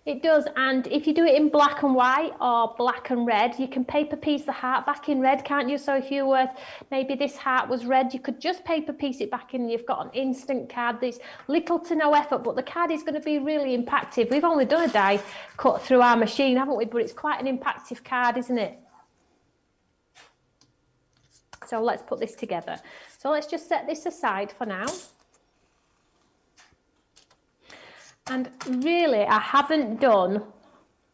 [SPEAKER 3] It does, and if you do it in black and white or black and red, you can paper piece the heart back in red, can't you? So if you were, maybe this heart was red, you could just paper piece it back in, and you've got an instant card. There's little to no effort, but the card is going to be really impactful. We've only done a die cut through our machine, haven't we? But it's quite an impactful card, isn't it? So let's put this together. So let's just set this aside for now. And really, I haven't done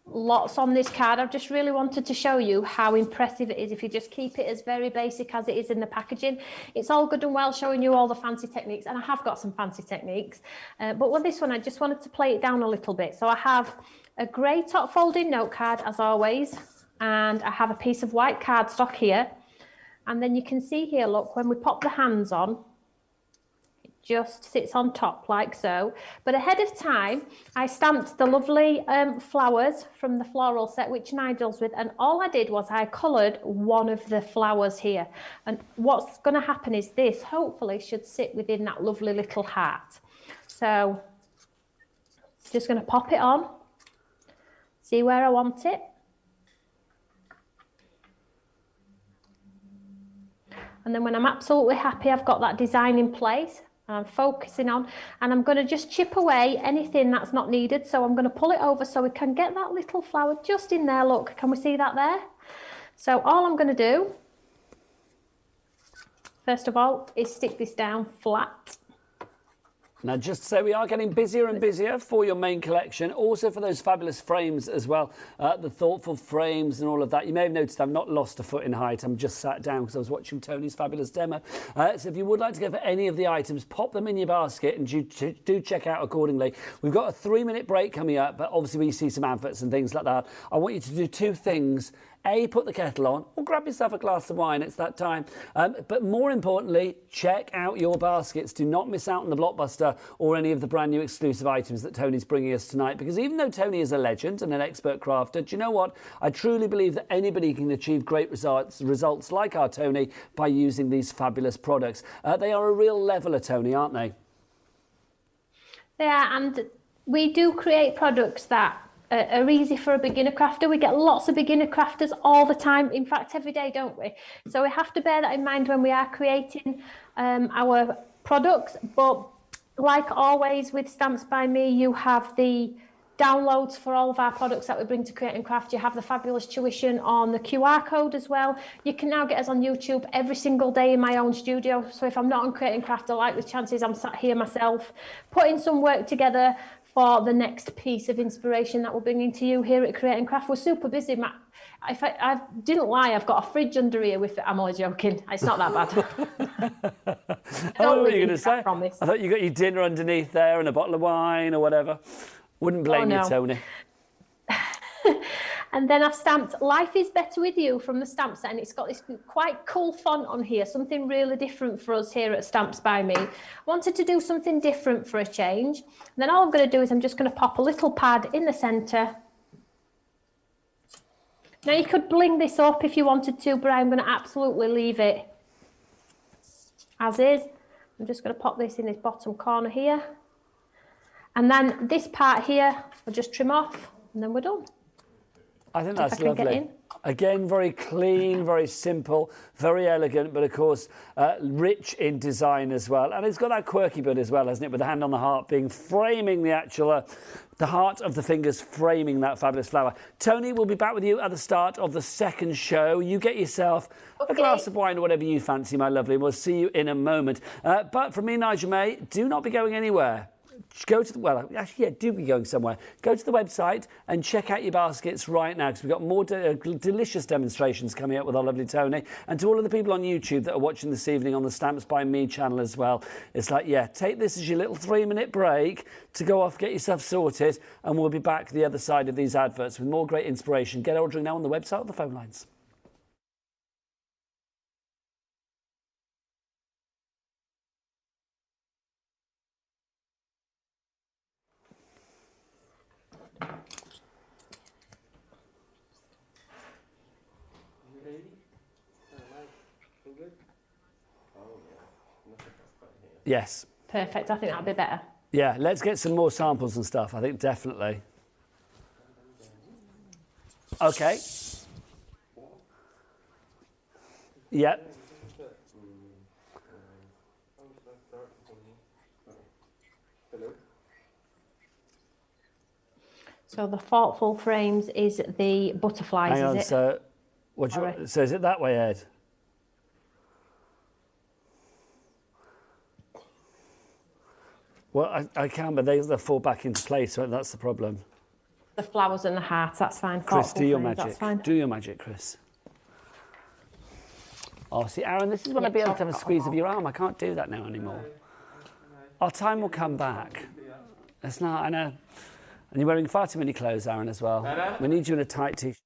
[SPEAKER 3] lots on this card. I've just really wanted to show you how impressive it is if you just keep it as very basic as it is in the packaging. It's all good and well showing you all the fancy techniques, and I have got some fancy techniques. But with this one, I just wanted to play it down a little bit. So I have a grey top folding note card, as always, and I have a piece of white cardstock here. And then you can see here, look, when we pop the hands on, just sits on top like so. But ahead of time, I stamped the lovely flowers from the floral set, which Nigel's with, and all I did was I coloured one of the flowers here. And what's going to happen is this, hopefully, should sit within that lovely little heart. So, just going to pop it on, see where I want it. And then when I'm absolutely happy I've got that design in place, I'm focusing on, and I'm going to just chip away anything that's not needed. So I'm going to pull it over so we can get that little flower just in there. Look, can we see that there? So all I'm going to do, first of all, is stick this down flat.
[SPEAKER 2] Now, just to say, we are getting busier and busier for your main collection, also for those fabulous frames as well, the thoughtful frames and all of that. You may have noticed I've not lost a foot in height. I'm just sat down because I was watching Tony's fabulous demo. So if you would like to go for any of the items, pop them in your basket and do check out accordingly. We've got a 3-minute break coming up, but obviously when you see some adverts and things like that, I want you to do 2 things. A, put the kettle on, or grab yourself a glass of wine, it's that time. But more importantly, check out your baskets. Do not miss out on the Blockbuster or any of the brand new exclusive items that Tony's bringing us tonight. Because even though Tony is a legend and an expert crafter, do you know what? I truly believe that anybody can achieve great results like our Tony by using these fabulous products. They are a real leveler, Tony, aren't they?
[SPEAKER 3] They are, and we do create products that are easy for a beginner crafter. We get lots of beginner crafters all the time, in fact every day, don't we? So we have to bear that in mind when we are creating our products. But like always with Stamps by Me, you have the downloads for all of our products that we bring to Create and Craft. You have the fabulous tuition on the QR code as well. You can now get us on YouTube every single day in my own studio. So if I'm not on Create and Craft, I like the chances I'm sat here myself putting some work together for the next piece of inspiration that we're bringing to you here at Create and Craft. We're super busy, Matt. If I didn't lie, I've got a fridge under here with it. I'm only joking. It's not that bad.
[SPEAKER 2] Oh, what were you going to say? I thought you got your dinner underneath there and a bottle of wine or whatever. Wouldn't blame you, Tony.
[SPEAKER 3] And then I've stamped Life is Better With You from the stamp set, and it's got this quite cool font on here, something really different for us here at Stamps by Me. I wanted to do something different for a change. And then all I'm going to do is I'm just going to pop a little pad in the centre. Now you could bling this up if you wanted to, but I'm going to absolutely leave it as is. I'm just going to pop this in this bottom corner here. And then this part here, I'll just trim off and then we're done.
[SPEAKER 2] I think that's lovely. Again, very clean, very simple, very elegant, but of course, rich in design as well. And it's got that quirky bit as well, hasn't it? With the hand on the heart being framing the actual, the heart of the fingers framing that fabulous flower. Tony, we'll be back with you at the start of the second show. You get yourself a glass of wine or whatever you fancy, my lovely. We'll see you in a moment. But from me, Nigel May, do not be going anywhere. Go to the, well, actually, yeah, do be going somewhere. Go to the website and check out your baskets right now because we've got more delicious demonstrations coming up with our lovely Tony. And to all of the people on YouTube that are watching this evening on the Stamps by Me channel as well, it's like, yeah, take this as your little 3-minute break to go off, get yourself sorted, and we'll be back the other side of these adverts with more great inspiration. Get ordering now on the website or the phone lines. Yes.
[SPEAKER 3] Perfect. I think that'll be better.
[SPEAKER 2] Yeah, let's get some more samples and stuff. I think definitely. Okay. Yep.
[SPEAKER 3] So the thoughtful frames is the butterflies,
[SPEAKER 2] Hang on,
[SPEAKER 3] is it?
[SPEAKER 2] so, what do you, so is it that way, Ed? Well, I can, but they fall back into place, so that's the problem.
[SPEAKER 3] The flowers and the hearts, that's fine.
[SPEAKER 2] Chris,
[SPEAKER 3] Thoughtful
[SPEAKER 2] do your
[SPEAKER 3] frames,
[SPEAKER 2] magic.
[SPEAKER 3] that's fine.
[SPEAKER 2] Do your magic, Chris. Oh, see, Aaron, this is when I'd be able to have a squeeze of your arm. I can't do that now anymore. Our time will come back. It's not, I know. And you're wearing far too many clothes, Aaron, as well. We need you in a tight t-shirt.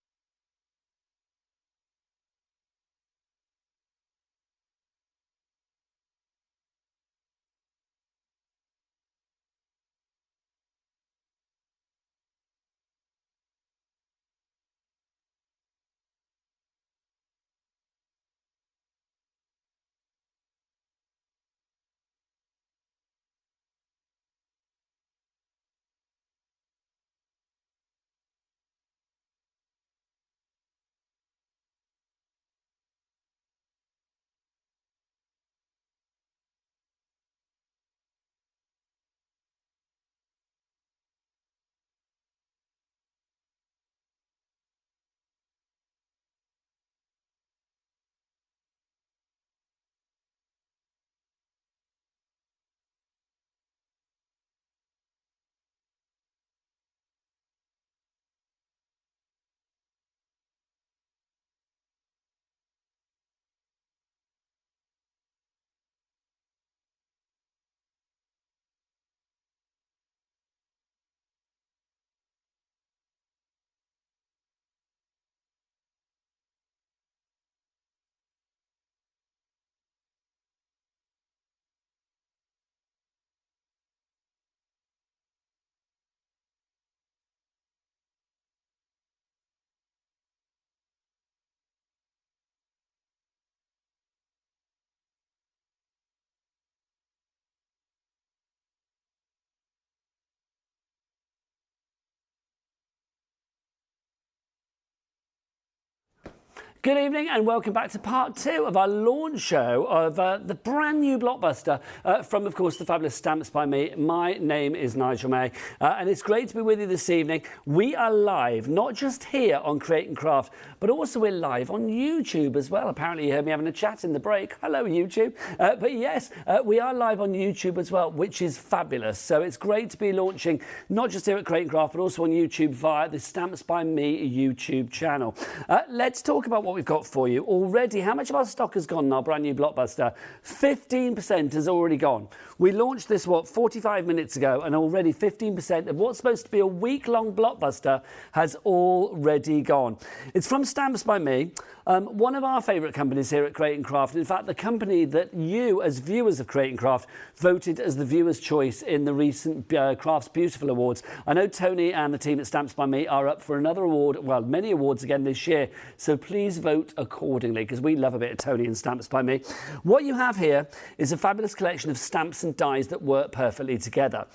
[SPEAKER 2] Good evening and welcome back to part 2 of our launch show of the brand new Blockbuster from, of course, the fabulous Stamps by Me. My name is Nigel May and it's great to be with you this evening. We are live, not just here on Create and Craft, but also we're live on YouTube as well. Apparently you heard me having a chat in the break. Hello, YouTube. But yes, we are live on YouTube as well, which is fabulous. So it's great to be launching not just here at Create and Craft, but also on YouTube via the Stamps by Me YouTube channel. Let's talk about what we've got for you already. How much of our stock has gone in our brand new Blockbuster? 15% has already gone. We launched this, 45 minutes ago, and already 15% of what's supposed to be a week-long Blockbuster has already gone. It's from Stamps by Me, one of our favourite companies here at Create and Craft. In fact, the company that you, as viewers of Create and Craft, voted as the viewer's choice in the recent Crafts Beautiful Awards. I know Tony and the team at Stamps by Me are up for another award, well, many awards again this year, so please vote accordingly, because we love a bit of Tony and Stamps by Me. What you have here is a fabulous collection of stamps and dies that work perfectly together.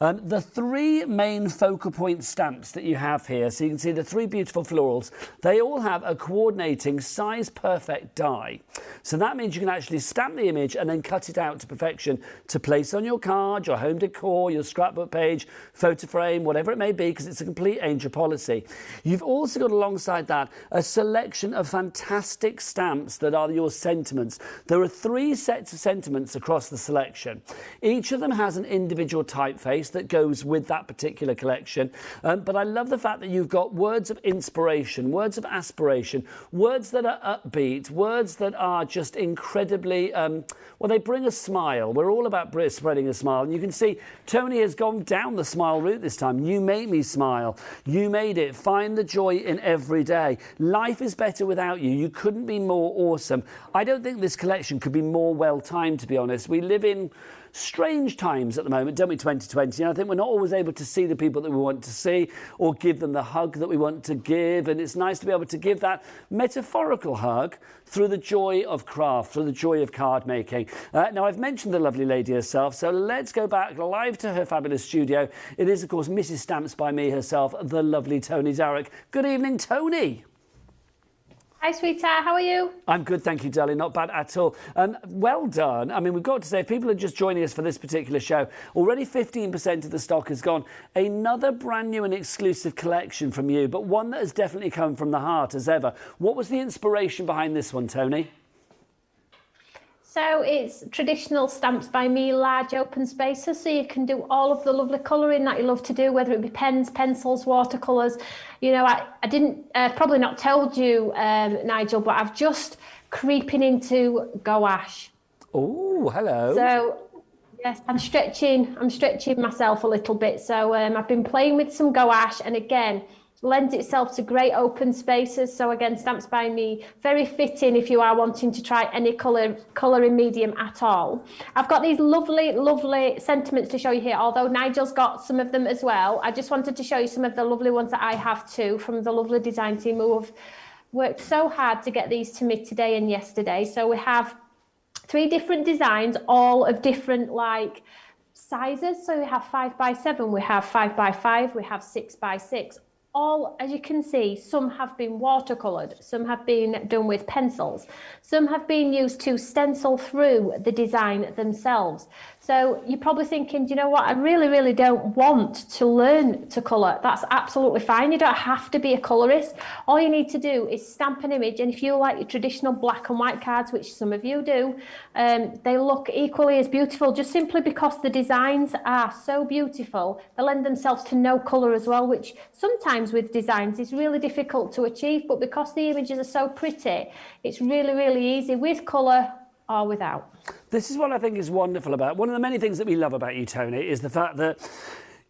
[SPEAKER 2] The three main focal point stamps that you have here, so you can see the three beautiful florals, they all have a coordinating size perfect die. So that means you can actually stamp the image and then cut it out to perfection to place on your card, your home decor, your scrapbook page, photo frame, whatever it may be, because it's a complete Angel policy. You've also got alongside that a selection of fantastic stamps that are your sentiments. There are 3 sets of sentiments across the selection. Each of them has an individual typeface that goes with that particular collection. But I love the fact that you've got words of inspiration, words of aspiration, words that are upbeat, words that are just incredibly, well, they bring a smile. We're all about spreading a smile. And you can see Tony has gone down the smile route this time. You make me smile. You made it. Find the joy in every day. Life is better without you. You couldn't be more awesome. I don't think this collection could be more well timed, to be honest. We live in strange times at the moment, don't we, 2020? And I think we're not always able to see the people that we want to see or give them the hug that we want to give. And it's nice to be able to give that metaphorical hug through the joy of craft, through the joy of card making. Now, I've mentioned the lovely lady herself, so let's go back live to her fabulous studio. It is, of course, Mrs. Stamps by Me herself, the lovely Tony Zarek. Good evening, Tony.
[SPEAKER 3] Hi, sweetheart. How are you?
[SPEAKER 2] I'm good, thank you, darling. Not bad at all. Well done. I mean, we've got to say, if people are just joining us for this particular show, already 15% of the stock has gone. Another brand new and exclusive collection from you, but one that has definitely come from the heart as ever. What was the inspiration behind this one, Tony?
[SPEAKER 3] So it's traditional Stamps by Me, large open spaces, so you can do all of the lovely colouring that you love to do, whether it be pens, pencils, watercolours. You know, I didn't, probably not told you, Nigel, but I've just creeping into gouache.
[SPEAKER 2] Oh, hello.
[SPEAKER 3] So, yes, I'm stretching myself a little bit. So I've been playing with some gouache, and again, lends itself to great open spaces. So again, Stamps by Me, very fitting if you are wanting to try any colouring medium at all. I've got these lovely, lovely sentiments to show you here, although Nigel's got some of them as well. I just wanted to show you some of the lovely ones that I have too, from the lovely design team who have worked so hard to get these to me today and yesterday. So we have 3 different designs, all of different like sizes. So we have 5x7, we have 5x5, we have 6x6. All, as you can see, some have been watercoloured, some have been done with pencils, some have been used to stencil through the design themselves. So you're probably thinking, do you know what, I really, really don't want to learn to colour. That's absolutely fine. You don't have to be a colourist. All you need to do is stamp an image, and if you like your traditional black and white cards, which some of you do, they look equally as beautiful, just simply because the designs are so beautiful. They lend themselves to no colour as well, which sometimes with designs is really difficult to achieve, but because the images are so pretty, it's really, really easy with colour or without.
[SPEAKER 2] This is what I think is wonderful about, one of the many things that we love about you, Tony, is the fact that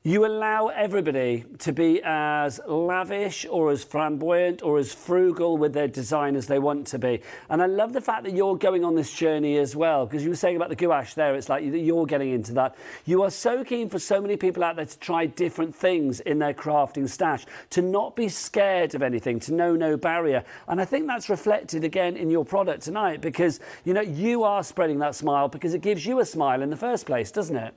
[SPEAKER 2] you allow everybody to be as lavish or as flamboyant or as frugal with their design as they want to be. And I love the fact that you're going on this journey as well, because you were saying about the gouache there, it's like you're getting into that. You are so keen for so many people out there to try different things in their crafting stash, to not be scared of anything, to know no barrier. And I think that's reflected again in your product tonight, because, you know, you are spreading that smile because it gives you a smile in the first place, doesn't it?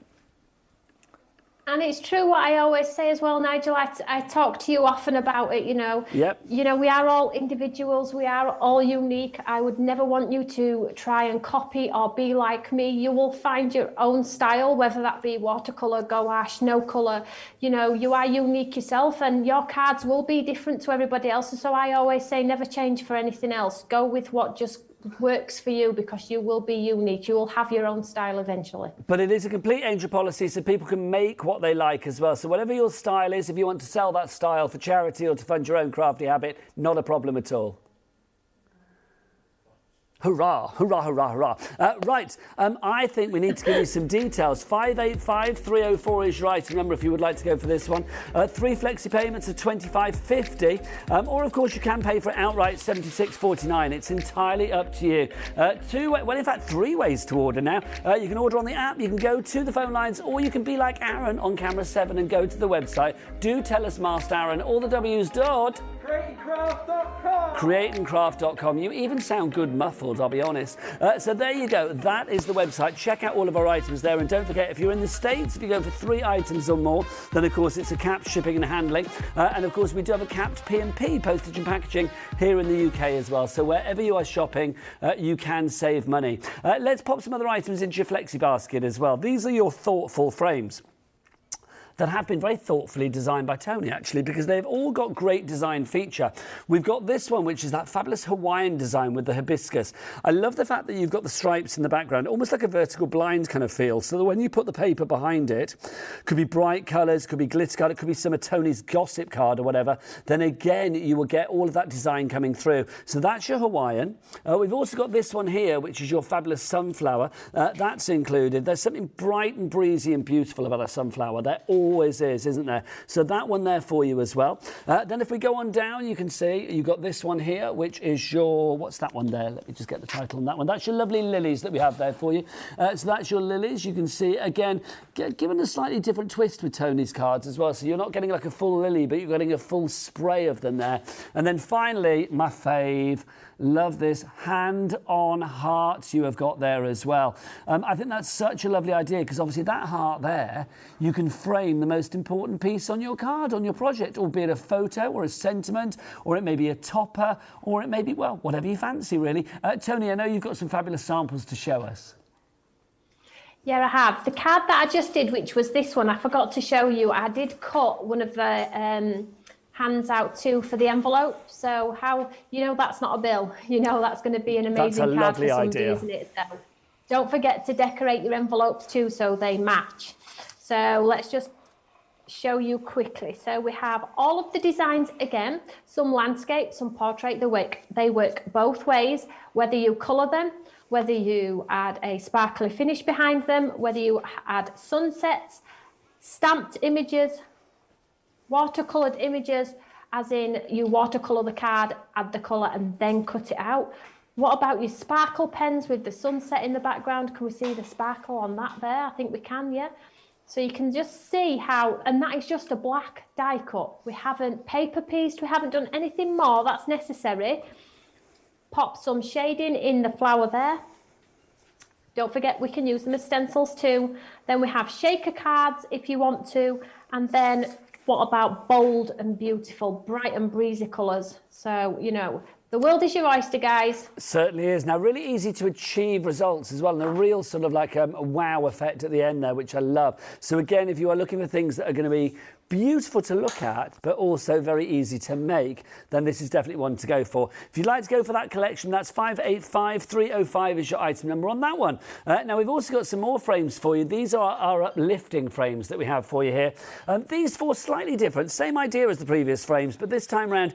[SPEAKER 3] And it's true what I always say as well, Nigel. I talk to you often about it, you know.
[SPEAKER 2] Yep.
[SPEAKER 3] You know, we are all individuals. We are all unique. I would never want you to try and copy or be like me. You will find your own style, whether that be watercolour, gouache, no colour. You know, you are unique yourself and your cards will be different to everybody else. So I always say never change for anything else. Go with what just works for you, because you will be unique. You will have your own style eventually.
[SPEAKER 2] But it is a complete angel policy, so people can make what they like as well. So whatever your style is, if you want to sell that style for charity or to fund your own crafty habit, not a problem at all. Hurrah, hurrah, hurrah, hurrah. Right, I think we need to give you some details. 585304 is your item number if you would like to go for this one. 3 flexi payments of £25.50, or of course you can pay for it outright, £76.49. It's entirely up to you. In fact, 3 ways to order now. You can order on the app, you can go to the phone lines, or you can be like Aaron on camera 7 and go to the website. Do tell us, Master Aaron, all the W's dot.
[SPEAKER 4] CreateandCraft.com.
[SPEAKER 2] CreateandCraft.com. You even sound good muffled, I'll be honest. So there you go. That is the website. Check out all of our items there. And don't forget, if you're in the States, if you go for 3 items or more, then of course it's a capped shipping and handling. And of course we do have a capped P&P, postage and packaging, here in the UK as well. So wherever you are shopping, you can save money. Let's pop some other items into your flexi basket as well. These are your thoughtful frames that have been very thoughtfully designed by Tony, actually, because they've all got great design feature. We've got this one, which is that fabulous Hawaiian design with the hibiscus. I love the fact that you've got the stripes in the background, almost like a vertical blind kind of feel, so that when you put the paper behind it, could be bright colours, could be glitter card, it could be some of Tony's gossip card or whatever, then again, you will get all of that design coming through. So that's your Hawaiian. We've also got this one here, which is your fabulous sunflower. That's included. There's something bright and breezy and beautiful about a sunflower. They're always is, isn't there? So that one there for you as well. Then if we go on down, you can see you've got this one here, which is your, what's that one there? Let me just get the title on that one. That's your lovely lilies that we have there for you. So that's your lilies. You can see, again, given a slightly different twist with Tony's cards as well. So you're not getting like a full lily, but you're getting a full spray of them there. And then finally, my fave, love this, hand-on hearts you have got there as well. I think that's such a lovely idea, because obviously that heart there, you can frame the most important piece on your card, on your project, albeit a photo or a sentiment, or it may be a topper, or it may be, well, whatever you fancy, really. Tony, I know you've got some fabulous samples to show us.
[SPEAKER 3] Yeah, I have. The card that I just did, which was this one, I forgot to show you. I did cut one of the hands out too for the envelope. So how, you know, that's not a bill. You know, that's going to be an amazing card for somebody, isn't it? So don't forget to decorate your envelopes too, so they match. So let's just show you quickly. So we have all of the designs again, some landscape, some portrait. They work both ways, whether you colour them, whether you add a sparkly finish behind them, whether you add sunsets, stamped images, watercoloured images, as in you watercolour the card, add the colour and then cut it out. What about your sparkle pens with the sunset in the background? Can we see the sparkle on that there? I think we can, yeah. So you can just see how, and that is just a black die cut. We haven't paper pieced, we haven't done anything more that's necessary. Pop some shading in the flower there. Don't forget we can use them as stencils too. Then we have shaker cards if you want to, and then what about bold and beautiful, bright and breezy colours? So, you know, the world is your oyster, guys.
[SPEAKER 2] Certainly is. Now, really easy to achieve results as well, and a real sort of like a wow effect at the end there, which I love. So again, if you are looking for things that are going to be beautiful to look at, but also very easy to make, then this is definitely one to go for. If you'd like to go for that collection, that's 585305 is your item number on that one. Now, we've also got some more frames for you. These are our uplifting frames that we have for you here. These 4 slightly different, same idea as the previous frames, but this time around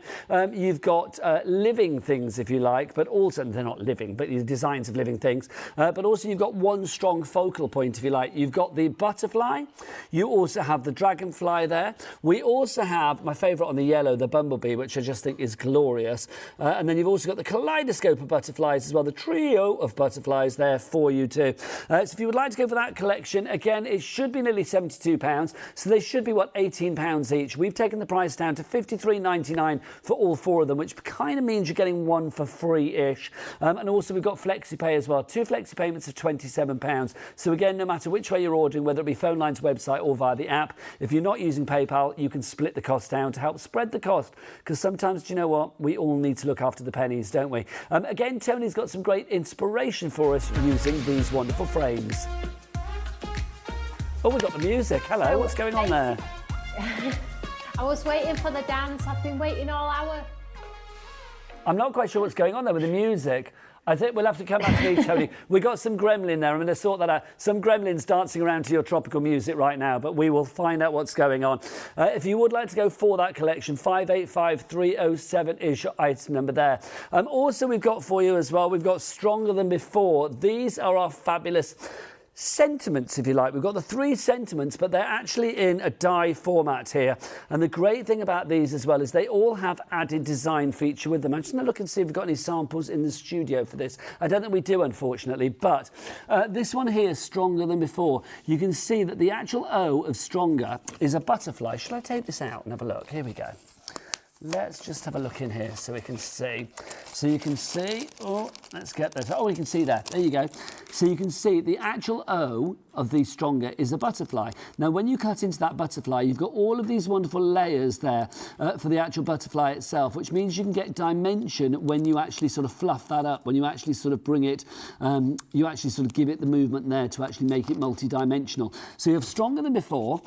[SPEAKER 2] you've got living things, if you like, but also, they're not living, but the designs of living things, but also you've got one strong focal point, if you like. You've got the butterfly, you also have the dragonfly there. We also have my favourite on the yellow, the bumblebee, which I just think is glorious. And then you've also got the kaleidoscope of butterflies as well, the trio of butterflies there for you too. So if you would like to go for that collection, again, it should be nearly £72. So they should be, what, £18 each. We've taken the price down to £53.99 for all 4 of them, which kind of means you're getting one for free-ish. And also we've got Flexipay as well. 2 Flexi payments of £27. So again, no matter which way you're ordering, whether it be Phone Line's website or via the app, if you're not using PayPal, you can split the cost down to help spread the cost. Because sometimes, do you know what? We all need to look after the pennies, don't we? Again, Tony's got some great inspiration for us using these wonderful frames. Oh, we've got the music. Hello, what's going on there?
[SPEAKER 3] I was waiting for the dance. I've been waiting all hour.
[SPEAKER 2] I'm not quite sure what's going on there with the music. I think we'll have to come back to me, Tony. We got some gremlin there. I'm going to sort that out. Some gremlins dancing around to your tropical music right now, but we will find out what's going on. If you would like to go for that collection, 585307 is your item number there. Also, we've got for you as well, we've got Stronger Than Before. These are our fabulous sentiments, if you like. We've got the 3 sentiments, but they're actually in a die format here. And the great thing about these as well is they all have added design feature with them. I'm just going to look and see if we've got any samples in the studio for this. I don't think we do, unfortunately, but this one here, Stronger Than Before, you can see that the actual O of Stronger is a butterfly. Shall I take this out and have a look? Here we go. Let's just have a look in here so we can see. So you can see, oh, let's get this. Oh, you can see that. There you go. So you can see the actual O of the Stronger is a butterfly. Now, when you cut into that butterfly, you've got all of these wonderful layers there for the actual butterfly itself, which means you can get dimension when you actually sort of fluff that up, when you actually sort of bring it, you actually sort of give it the movement there to actually make it multi-dimensional. So you have Stronger Than Before.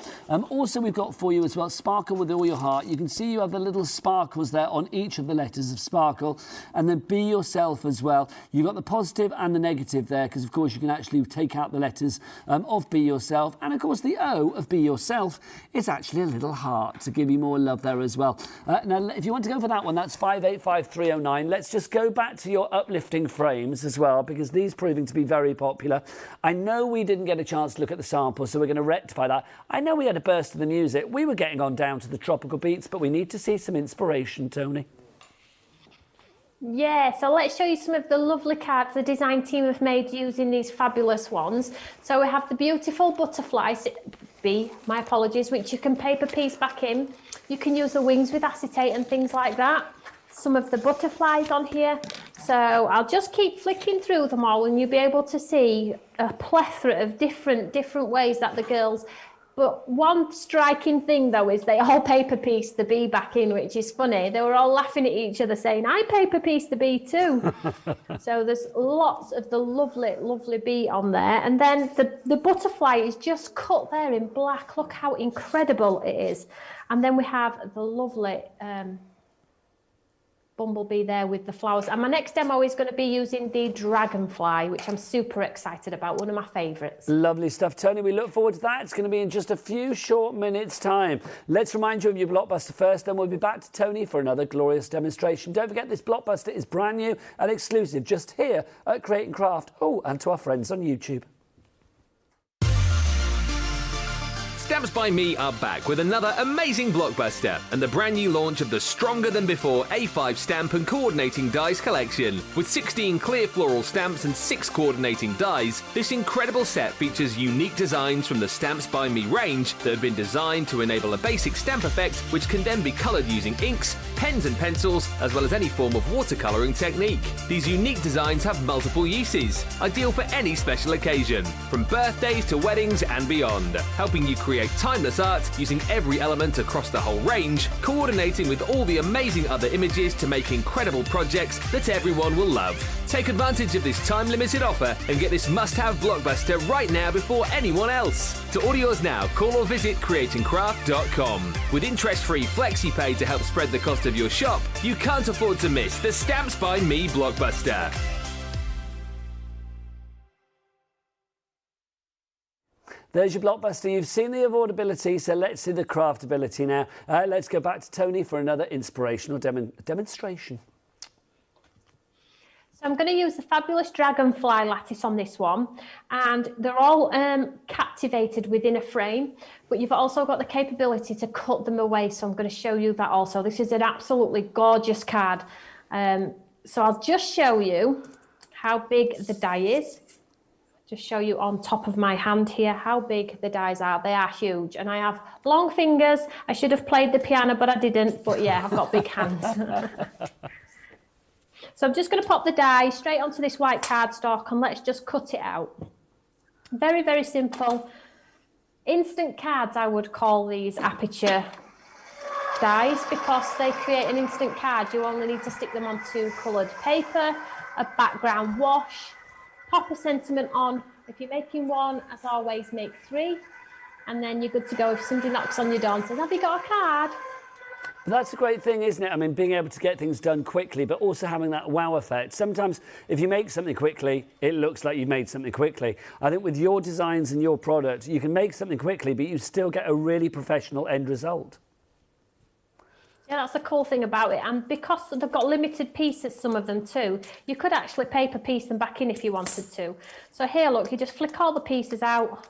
[SPEAKER 2] Also, we've got for you as well, Sparkle With All Your Heart. You can see you have the little sparkles there on each of the letters of Sparkle, and then Be Yourself as well. You've got the positive and the negative there, because of course you can actually take out the letters of Be Yourself, and of course the O of Be Yourself is actually a little heart to give you more love there as well. Now if you want to go for that one, that's 585309. Let's just go back to your uplifting frames as well, because these proving to be very popular. I know we didn't get a chance to look at the sample, so we're going to rectify that. I know we had a burst of the music. We were getting on down to the tropical beats, but we need to see some inspiration, Tony.
[SPEAKER 3] Yeah, so let's show you some of the lovely cards the design team have made using these fabulous ones. So we have the beautiful butterflies, my apologies, which you can paper piece back in. You can use the wings with acetate and things like that. Some of the butterflies on here. So I'll just keep flicking through them all and you'll be able to see a plethora of different ways that the girls. But one striking thing, though, is they all paper pieced the bee back in, which is funny. They were all laughing at each other saying, I paper pieced the bee too. So there's lots of the lovely, lovely bee on there. And then the butterfly is just cut there in black. Look how incredible it is. And then we have the lovely bumblebee there with the flowers. And my next demo is going to be using the Dragonfly, which I'm super excited about, one of my favourites.
[SPEAKER 2] Lovely stuff, Tony. We look forward to that. It's going to be in just a few short minutes' time. Let's remind you of your Blockbuster first, then we'll be back to Tony for another glorious demonstration. Don't forget, this Blockbuster is brand new and exclusive just here at Create & Craft. Oh, and to our friends on YouTube.
[SPEAKER 1] Stamps by Me are back with another amazing blockbuster and the brand new launch of the Stronger Than Before A5 stamp and coordinating dies collection. With 16 clear floral stamps and 6 coordinating dies, this incredible set features unique designs from the Stamps by Me range that have been designed to enable a basic stamp effect which can then be coloured using inks, pens and pencils, as well as any form of watercolouring technique. These unique designs have multiple uses, ideal for any special occasion, from birthdays to weddings and beyond, helping you create timeless art using every element across the whole range, coordinating with all the amazing other images to make incredible projects that everyone will love. Take advantage of this time-limited offer and get this must-have blockbuster right now before anyone else. To order yours now, call or visit creatingcraft.com. With interest-free Flexipay to help spread the cost of your shop, you can't afford to miss the Stamps by Me blockbuster.
[SPEAKER 2] There's your Blockbuster. You've seen the affordability, so let's see the craftability now. Let's go back to Tony for another inspirational demonstration.
[SPEAKER 3] So I'm going to use the fabulous Dragonfly lattice on this one, and they're all captivated within a frame, but you've also got the capability to cut them away, so I'm going to show you that also. This is an absolutely gorgeous card. So I'll just show you how big the die is. Just show you on top of my hand here how big the dies are. They are huge, and I have long fingers. I should have played the piano, but I didn't. But yeah, I've got big hands. So I'm just going to pop the die straight onto this white cardstock and let's just cut it out. Very, very simple. Instant cards, I would call these aperture dies because they create an instant card. You only need to stick them onto coloured paper, a background wash, pop a sentiment on. If you're making one, as always, make 3, and then you're good to go. If somebody knocks on your door and says, have you got a card?
[SPEAKER 2] That's a great thing, isn't it? I mean, being able to get things done quickly, but also having that wow effect. Sometimes if you make something quickly, it looks like you've made something quickly. I think with your designs and your product, you can make something quickly, but you still get a really professional end result.
[SPEAKER 3] Yeah, that's the cool thing about it. And because they've got limited pieces, some of them too, you could actually paper piece them back in if you wanted to. So here, look, you just flick all the pieces out.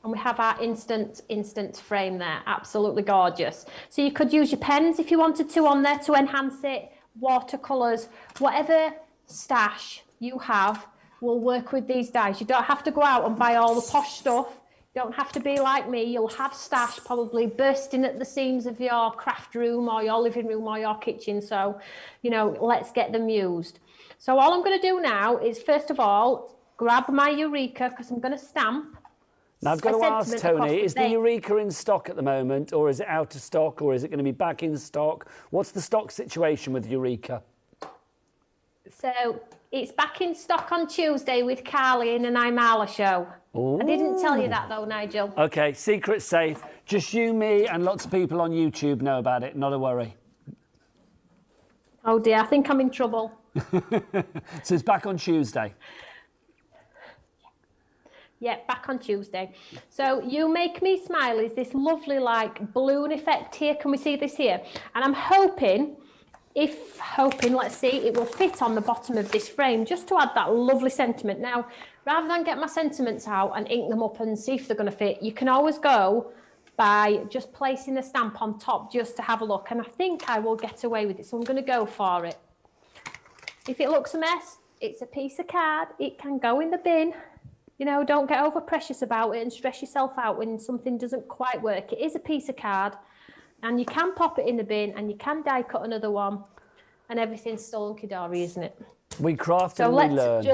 [SPEAKER 3] And we have our instant frame there. Absolutely gorgeous. So you could use your pens if you wanted to on there to enhance it, watercolours, whatever stash you have will work with these dies. You don't have to go out and buy all the posh stuff. You don't have to be like me. You'll have stash probably bursting at the seams of your craft room or your living room or your kitchen. So, you know, let's get them used. So all I'm going to do now is, first of all, grab my Eureka because I'm going to stamp.
[SPEAKER 2] Now, I've got to ask, Tony, is the Eureka in stock at the moment, or is it out of stock, or is it going to be back in stock? What's the stock situation with Eureka?
[SPEAKER 3] So it's back in stock on Tuesday with Carly in an Imala show. Ooh. I didn't tell you that, though, Nigel.
[SPEAKER 2] OK, secret safe. Just you, me, and lots of people on YouTube know about it. Not a worry.
[SPEAKER 3] Oh, dear, I think I'm in trouble.
[SPEAKER 2] So it's back on Tuesday.
[SPEAKER 3] Yeah, back on Tuesday. So You Make Me Smile is this lovely like balloon effect here. Can we see this here? And I'm hoping, let's see, it will fit on the bottom of this frame just to add that lovely sentiment. Now, rather than get my sentiments out and ink them up and see if they're going to fit, you can always go by just placing the stamp on top just to have a look. And I think I will get away with it. So I'm going to go for it. If it looks a mess, it's a piece of card. It can go in the bin. You know, don't get over precious about it and stress yourself out when something doesn't quite work. It is a piece of card and you can pop it in the bin and you can die cut another one and everything's still hunky-dory, isn't it?
[SPEAKER 2] We craft and we learn.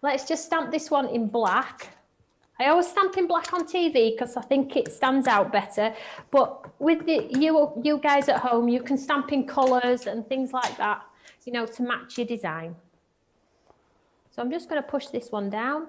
[SPEAKER 3] Let's just stamp this one in black. I always stamp in black on TV because I think it stands out better. But with you guys at home, you can stamp in colours and things like that, you know, to match your design. So I'm just going to push this one down.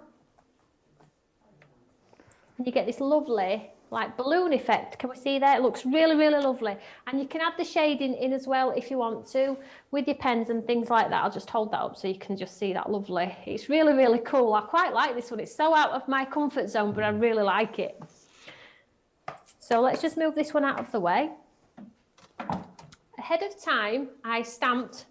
[SPEAKER 3] And you get this lovely, like, balloon effect. Can we see that? It looks really, really lovely. And you can add the shading in as well if you want to, with your pens and things like that. I'll just hold that up so you can just see that lovely. It's really, really cool. I quite like this one. It's so out of my comfort zone, but I really like it. So let's just move this one out of the way. Ahead of time, I stamped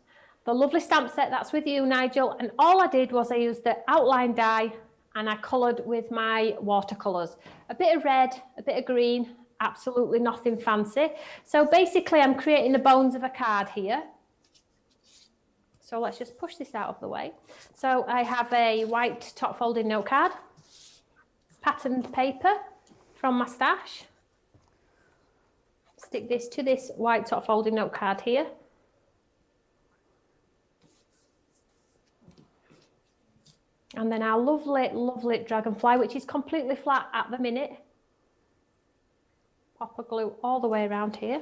[SPEAKER 3] the lovely stamp set that's with you, Nigel, and all I did was I used the outline die and I coloured with my watercolours. A bit of red, a bit of green, absolutely nothing fancy. So basically I'm creating the bones of a card here. So let's just push this out of the way. So I have a white top folding note card, patterned paper from my stash. Stick this to this white top folding note card here. And then our lovely, lovely Dragonfly, which is completely flat at the minute. Pop a glue all the way around here.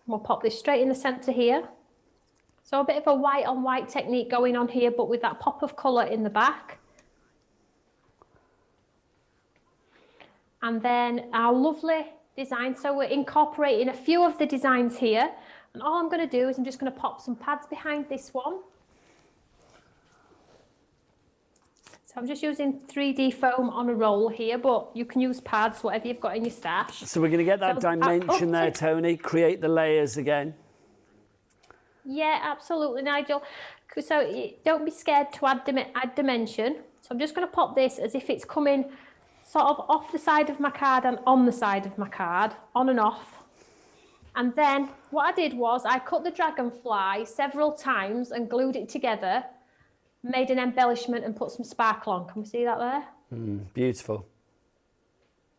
[SPEAKER 3] We'll pop this straight in the centre here. So a bit of a white on white technique going on here, but with that pop of colour in the back. And then our lovely design. So we're incorporating a few of the designs here. And all I'm going to do is I'm just going to pop some pads behind this one. I'm just using 3D foam on a roll here, but you can use pads, whatever you've got in your stash.
[SPEAKER 2] So we're going to get that dimension there, Tony, create the layers again.
[SPEAKER 3] Yeah, absolutely, Nigel. So don't be scared to add dimension. So I'm just going to pop this as if it's coming sort of off the side of my card and on the side of my card, on and off. And then what I did was I cut the Dragonfly several times and glued it together, made an embellishment and put some sparkle on. Can we see that there?
[SPEAKER 2] Beautiful.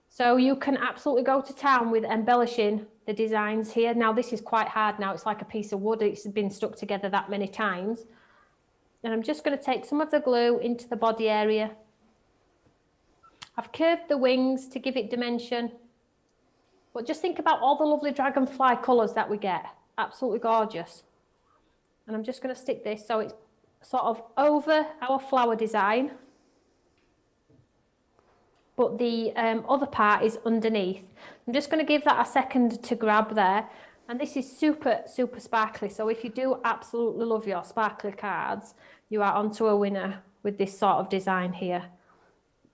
[SPEAKER 3] So you can absolutely go to town with embellishing the designs here. Now this is quite hard now, it's like a piece of wood, it's been stuck together that many times. And I'm just going to take some of the glue into the body area. I've curved the wings to give it dimension. But just think about all the lovely dragonfly colours that we get. Absolutely gorgeous. And I'm just going to stick this so it's sort of over our flower design. But the other part is underneath. I'm just going to give that a second to grab there. And this is super, super sparkly. So if you do absolutely love your sparkly cards, you are onto a winner with this sort of design here.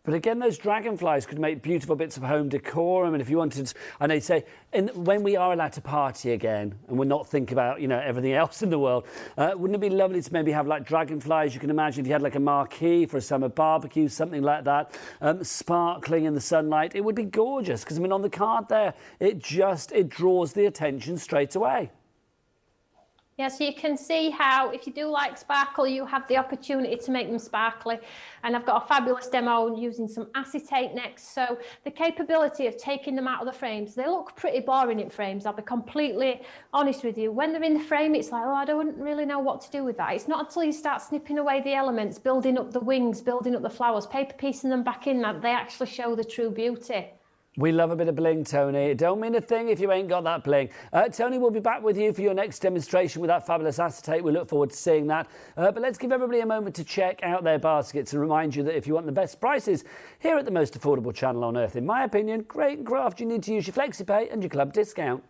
[SPEAKER 2] But again, those dragonflies could make beautiful bits of home decor. I mean, if you wanted, I know you say, when we are allowed to party again and we're not thinking about, you know, everything else in the world, wouldn't it be lovely to maybe have like dragonflies? You can imagine if you had like a marquee for a summer barbecue, something like that, sparkling in the sunlight. It would be gorgeous because, I mean, on the card there, it draws the attention straight away.
[SPEAKER 3] Yeah, so you can see how if you do like sparkle, you have the opportunity to make them sparkly. And I've got a fabulous demo using some acetate next. So the capability of taking them out of the frames, they look pretty boring in frames, I'll be completely honest with you. When they're in the frame, it's like, oh, I don't really know what to do with that. It's not until you start snipping away the elements, building up the wings, building up the flowers, paper piecing them back in, that they actually show the true beauty.
[SPEAKER 2] We love a bit of bling, Tony. It don't mean a thing if you ain't got that bling. Tony, we'll be back with you for your next demonstration with that fabulous acetate. We look forward to seeing that. But let's give everybody a moment to check out their baskets and remind you that if you want the best prices here at the most affordable channel on earth, in my opinion, Create & Craft, you need to use your Flexipay and your club discount.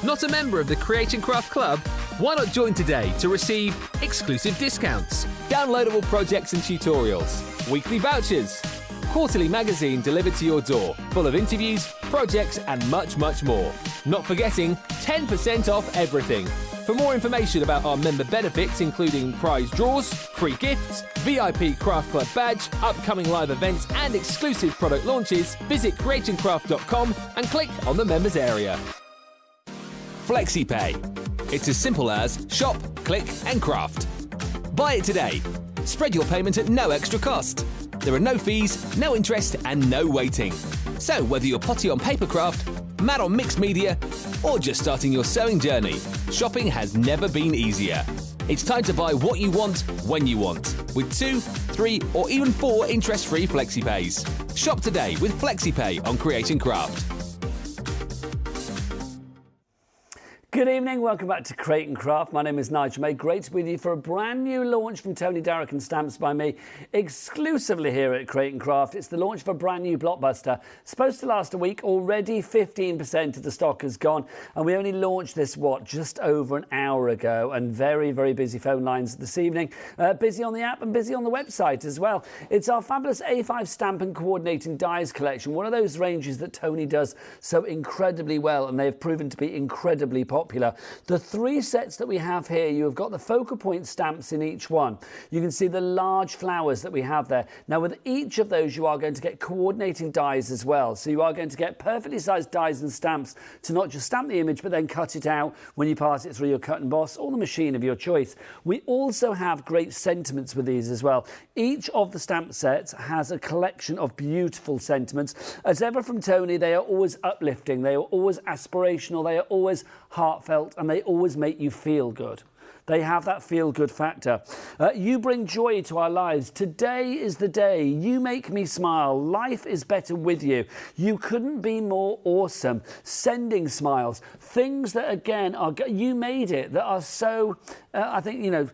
[SPEAKER 1] Not a member of the Create & Craft Club? Why not join today to receive exclusive discounts, downloadable projects and tutorials, weekly vouchers, quarterly magazine delivered to your door, full of interviews, projects and much, much more. Not forgetting 10% off everything. For more information about our member benefits, including prize draws, free gifts, VIP Craft Club badge, upcoming live events and exclusive product launches, visit createandcraft.com and click on the members area. Flexipay. It's as simple as shop, click and craft. Buy it today. Spread your payment at no extra cost. There are no fees, no interest and no waiting. So whether you're potty on papercraft, mad on mixed media or just starting your sewing journey, shopping has never been easier. It's time to buy what you want, when you want, with 2, 3 or even 4 interest-free Flexipays. Shop today with Flexipay on Create & Craft.
[SPEAKER 2] Good evening, welcome back to Create & Craft. My name is Nigel May. Great to be with you for a brand new launch from Tony Darroch and Stamps by me, exclusively here at Create & Craft. It's the launch of a brand new Blockbuster. Supposed to last a week. Already 15% of the stock has gone. And we only launched this, just over an hour ago. And very, very busy phone lines this evening. Busy on the app and busy on the website as well. It's our fabulous A5 stamp and coordinating dies collection. One of those ranges that Tony does so incredibly well. And they have proven to be incredibly popular. The 3 sets that we have here, you have got the focal point stamps in each one. You can see the large flowers that we have there. Now with each of those you are going to get coordinating dies as well. So you are going to get perfectly sized dies and stamps to not just stamp the image but then cut it out when you pass it through your cut and emboss or the machine of your choice. We also have great sentiments with these as well. Each of the stamp sets has a collection of beautiful sentiments. As ever from Tony, they are always uplifting, they are always aspirational, they are always heartfelt and they always make you feel good. They have that feel-good factor. You bring joy to our lives. Today is the day. You make me smile. Life is better with you. You couldn't be more awesome. Sending smiles. Things that, again, you made it, that are so, I think,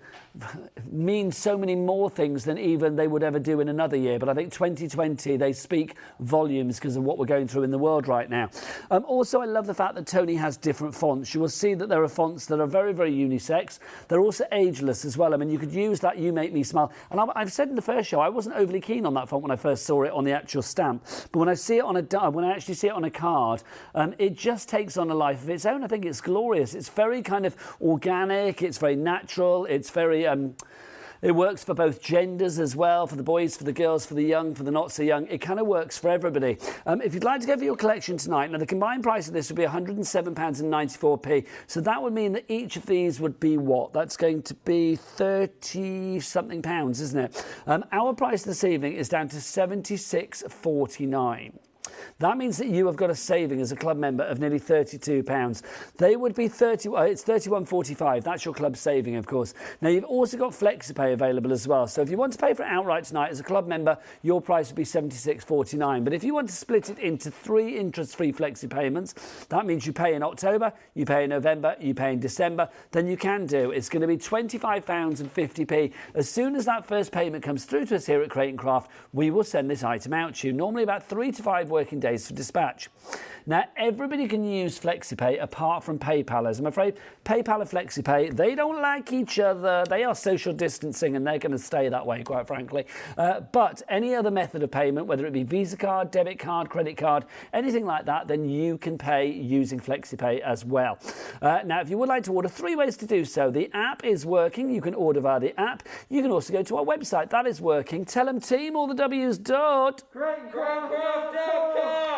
[SPEAKER 2] mean so many more things than even they would ever do in another year. But I think 2020, they speak volumes because of what we're going through in the world right now. Also, I love the fact that Tony has different fonts. You will see that there are fonts that are very, very unisex. They're also ageless as well. I mean, you could use that You Make Me Smile. And I've said in the first show, I wasn't overly keen on that font when I first saw it on the actual stamp. But when I see it on when I actually see it on a card, it just takes on a life of its own. I think it's glorious. It's very kind of organic. It's very natural. It's very... It works for both genders as well, for the boys, for the girls, for the young, for the not so young. It kind of works for everybody. If you'd like to go for your collection tonight, now the combined price of this would be £107.94. So that would mean that each of these would be what? That's going to be 30-something pounds, isn't it? Our price this evening is down to £76.49. That means that you have got a saving as a club member of nearly £32. They would be it's £31.45. That's your club saving, of course. Now, you've also got Flexipay available as well. So if you want to pay for it outright tonight as a club member, your price would be £76.49. But if you want to split it into 3 interest-free flexi payments, that means you pay in October, you pay in November, you pay in December, then you can do. It's going to be £25.50. As soon as that first payment comes through to us here at Crate & Craft, we will send this item out to you, normally about 3 to 5 working days for dispatch. Now, everybody can use Flexipay apart from PayPal. As I'm afraid, PayPal and Flexipay, they don't like each other. They are social distancing and they're going to stay that way, quite frankly. But any other method of payment, whether it be Visa card, debit card, credit card, anything like that, then you can pay using Flexipay as well. Now, if you would like to order, 3 ways to do so. The app is working. You can order via the app. You can also go to our website. That is working. Tell them, team, all the W's dot.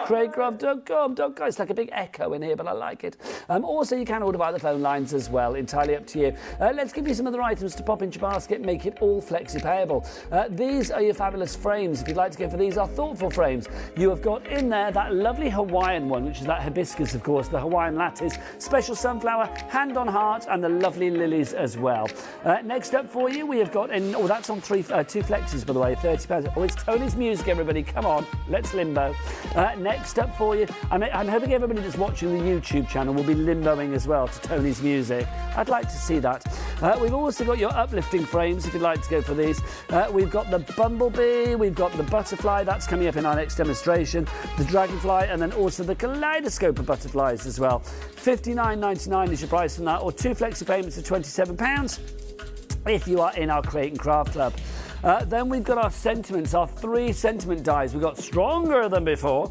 [SPEAKER 2] CraigCraft.com. It's like a big echo in here, but I like it. Also, you can order via the phone lines as well. Entirely up to you. Let's give you some other items to pop into your basket, make it all flexi-payable. These are your fabulous frames. If you'd like to go for these, are thoughtful frames. You have got in there that lovely Hawaiian one, which is that hibiscus, of course, the Hawaiian lattice, special sunflower, hand on heart, and the lovely lilies as well. Next up for you, we have got in. Oh, that's on 2 flexes, by the way, £30. Oh, it's Tony's music, everybody. Come on, let's limbo. Next up for you, I'm hoping everybody that's watching the YouTube channel will be limboing as well to Tony's music. I'd like to see that. We've also got your uplifting frames, if you'd like to go for these. We've got the bumblebee, we've got the butterfly, that's coming up in our next demonstration, the dragonfly, and then also the kaleidoscope of butterflies as well. £59.99 is your price on that, or 2 flexi payments of £27 if you are in our Crate & Craft Club. Then we've got our sentiments, our 3 sentiment dies. We've got stronger than before.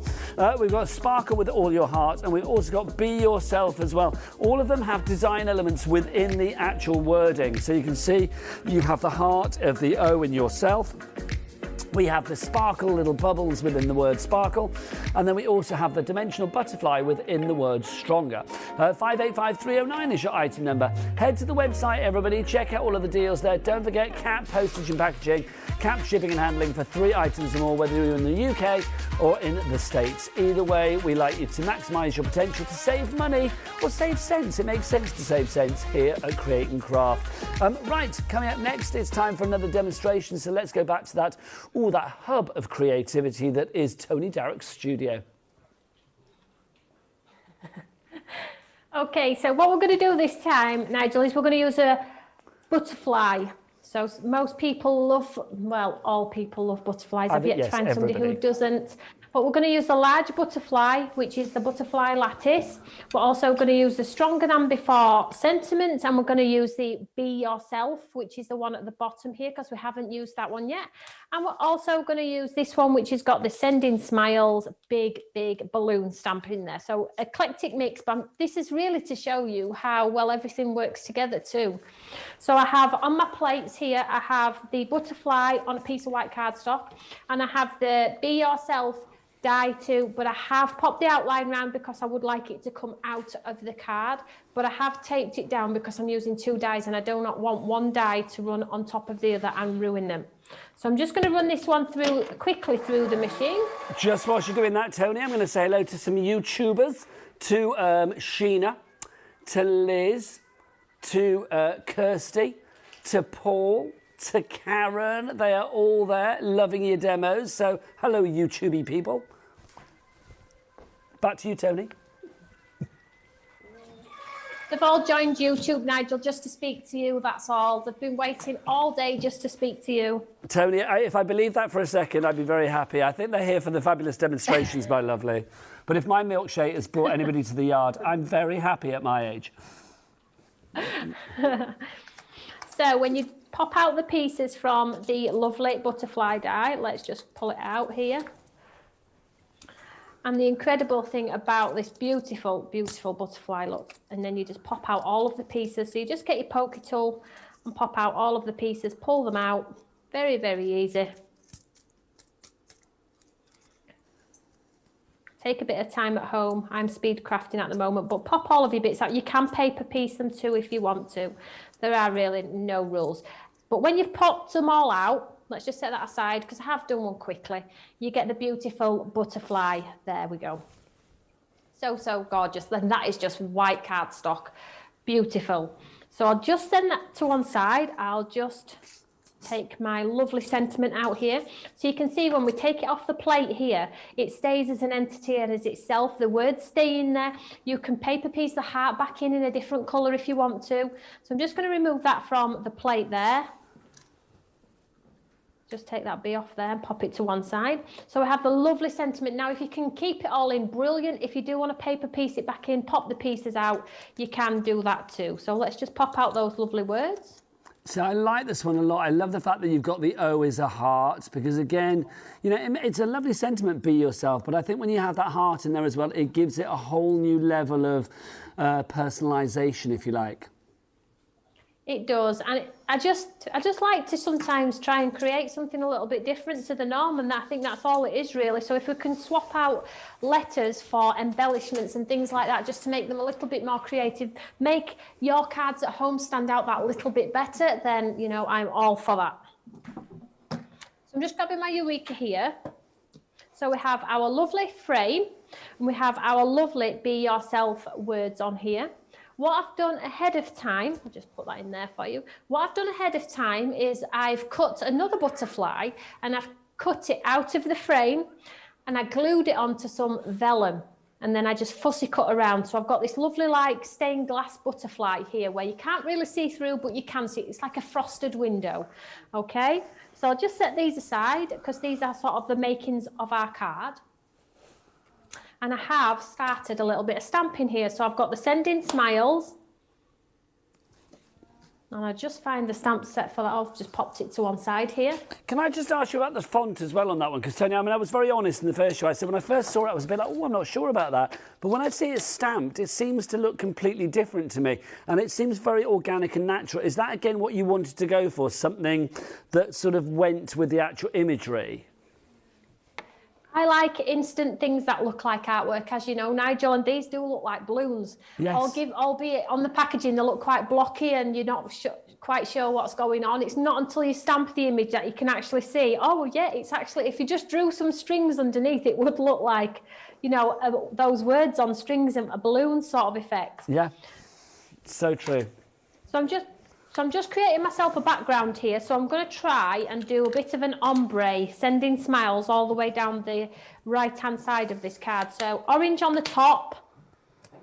[SPEAKER 2] We've got sparkle with all your heart, and we've also got be yourself as well. All of them have design elements within the actual wording. So you can see you have the heart of the O in yourself. We have the sparkle, little bubbles within the word sparkle. And then we also have the dimensional butterfly within the word stronger. 585309 is your item number. Head to the website, everybody. Check out all of the deals there. Don't forget cap, postage and packaging, cap, shipping and handling for 3 items or more, whether you're in the UK or in the States. Either way, we like you to maximise your potential to save money or save sense. It makes sense to save sense here at Create & Craft. Right, coming up next, it's time for another demonstration. So let's go back to that. That hub of creativity that is Tony Darroch's studio.
[SPEAKER 3] Okay, so what we're going to do this time, Nigel, is we're going to use a butterfly. So most people love, well, all people love butterflies. I've yet to find somebody who doesn't. But we're going to use the large butterfly, which is the butterfly lattice. We're also going to use the stronger than before sentiments, and we're going to use the be yourself, which is the one at the bottom here, because we haven't used that one yet. And we're also going to use this one, which has got the sending smiles, big balloon stamp in there. So eclectic mix, but this is really to show you how well everything works together too. So I have on my plates here, I have the butterfly on a piece of white cardstock, and I have the be yourself die too, but I have popped the outline round because I would like it to come out of the card, but I have taped it down because I'm using 2 dies and I do not want one die to run on top of the other and ruin them. So I'm just going to run this one quickly through the machine. Just
[SPEAKER 2] whilst you're doing that, Tony, I'm going to say hello to some YouTubers, to Sheena, to Liz, to Kirsty, to Paul, to Karen. They are all there loving your demos. So hello, YouTubey people. Back to you, Tony.
[SPEAKER 3] They've all joined YouTube, Nigel, just to speak to you, that's all. They've been waiting all day just to speak to you.
[SPEAKER 2] Tony, if I believe that for a second, I'd be very happy. I think they're here for the fabulous demonstrations, my lovely. But if my milkshake has brought anybody to the yard, I'm very happy at my age.
[SPEAKER 3] So when you pop out the pieces from the lovely butterfly die, let's just pull it out here. And the incredible thing about this beautiful butterfly, look, and then you just pop out all of the pieces. So you just get your poker tool and pop out all of the pieces, pull them out. Very, very easy. Take a bit of time at home. I'm speed crafting at the moment, but pop all of your bits out. You can paper piece them too if you want to. There are really no rules. But when you've popped them all out, let's just set that aside because I have done one quickly. You get the beautiful butterfly. There we go. So gorgeous. Then that is just white cardstock. Beautiful. So I'll just send that to one side. I'll just take my lovely sentiment out here. So you can see when we take it off the plate here, it stays as an entity and as itself. The words stay in there. You can paper piece the heart back in a different colour if you want to. So I'm just going to remove that from the plate there. Just take that bee off there and pop it to one side. So we have the lovely sentiment. Now, if you can keep it all in, brilliant. If you do want to paper piece it back in, pop the pieces out, you can do that too. So let's just pop out those lovely words.
[SPEAKER 2] So I like this one a lot. I love the fact that you've got the O is a heart because, again, you know, it's a lovely sentiment, be yourself. But I think when you have that heart in there as well, it gives it a whole new level of personalisation, if you like.
[SPEAKER 3] It does, and I just like to sometimes try and create something a little bit different to the norm, and I think that's all it is really. So if we can swap out letters for embellishments and things like that, just to make them a little bit more creative, make your cards at home stand out that little bit better, then, you know, I'm all for that. So I'm just grabbing my Eureka here. So we have our lovely frame, and we have our lovely Be Yourself words on here. What I've done ahead of time, I'll just put that in there for you. What I've done ahead of time is I've cut another butterfly and I've cut it out of the frame and I glued it onto some vellum and then I just fussy cut around. So I've got this lovely like stained glass butterfly here where you can't really see through, but you can see. It's like a frosted window, okay? So I'll just set these aside because these are sort of the makings of our card. And I have started a little bit of stamping here. So I've got the Send In Smiles. And I just find the stamp set for that. I've just popped it to one side here.
[SPEAKER 2] Can I just ask you about the font as well on that one? Because, Tony, I mean, I was very honest in the first show. I said when I first saw it, I was a bit like, oh, I'm not sure about that. But when I see it stamped, it seems to look completely different to me. And it seems very organic and natural. Is that, again, what you wanted to go for? Something that sort of went with the actual imagery?
[SPEAKER 3] I like instant things that look like artwork, as you know, Nigel, and these do look like balloons.
[SPEAKER 2] Yes.
[SPEAKER 3] Albeit on the packaging, they look quite blocky and you're not quite sure what's going on. It's not until you stamp the image that you can actually see, oh, yeah, it's actually, if you just drew some strings underneath, it would look like, you know, those words on strings and a balloon sort of effect.
[SPEAKER 2] Yeah, so true.
[SPEAKER 3] So I'm just creating myself a background here. So I'm going to try and do a bit of an ombre, sending smiles all the way down the right-hand side of this card. So orange on the top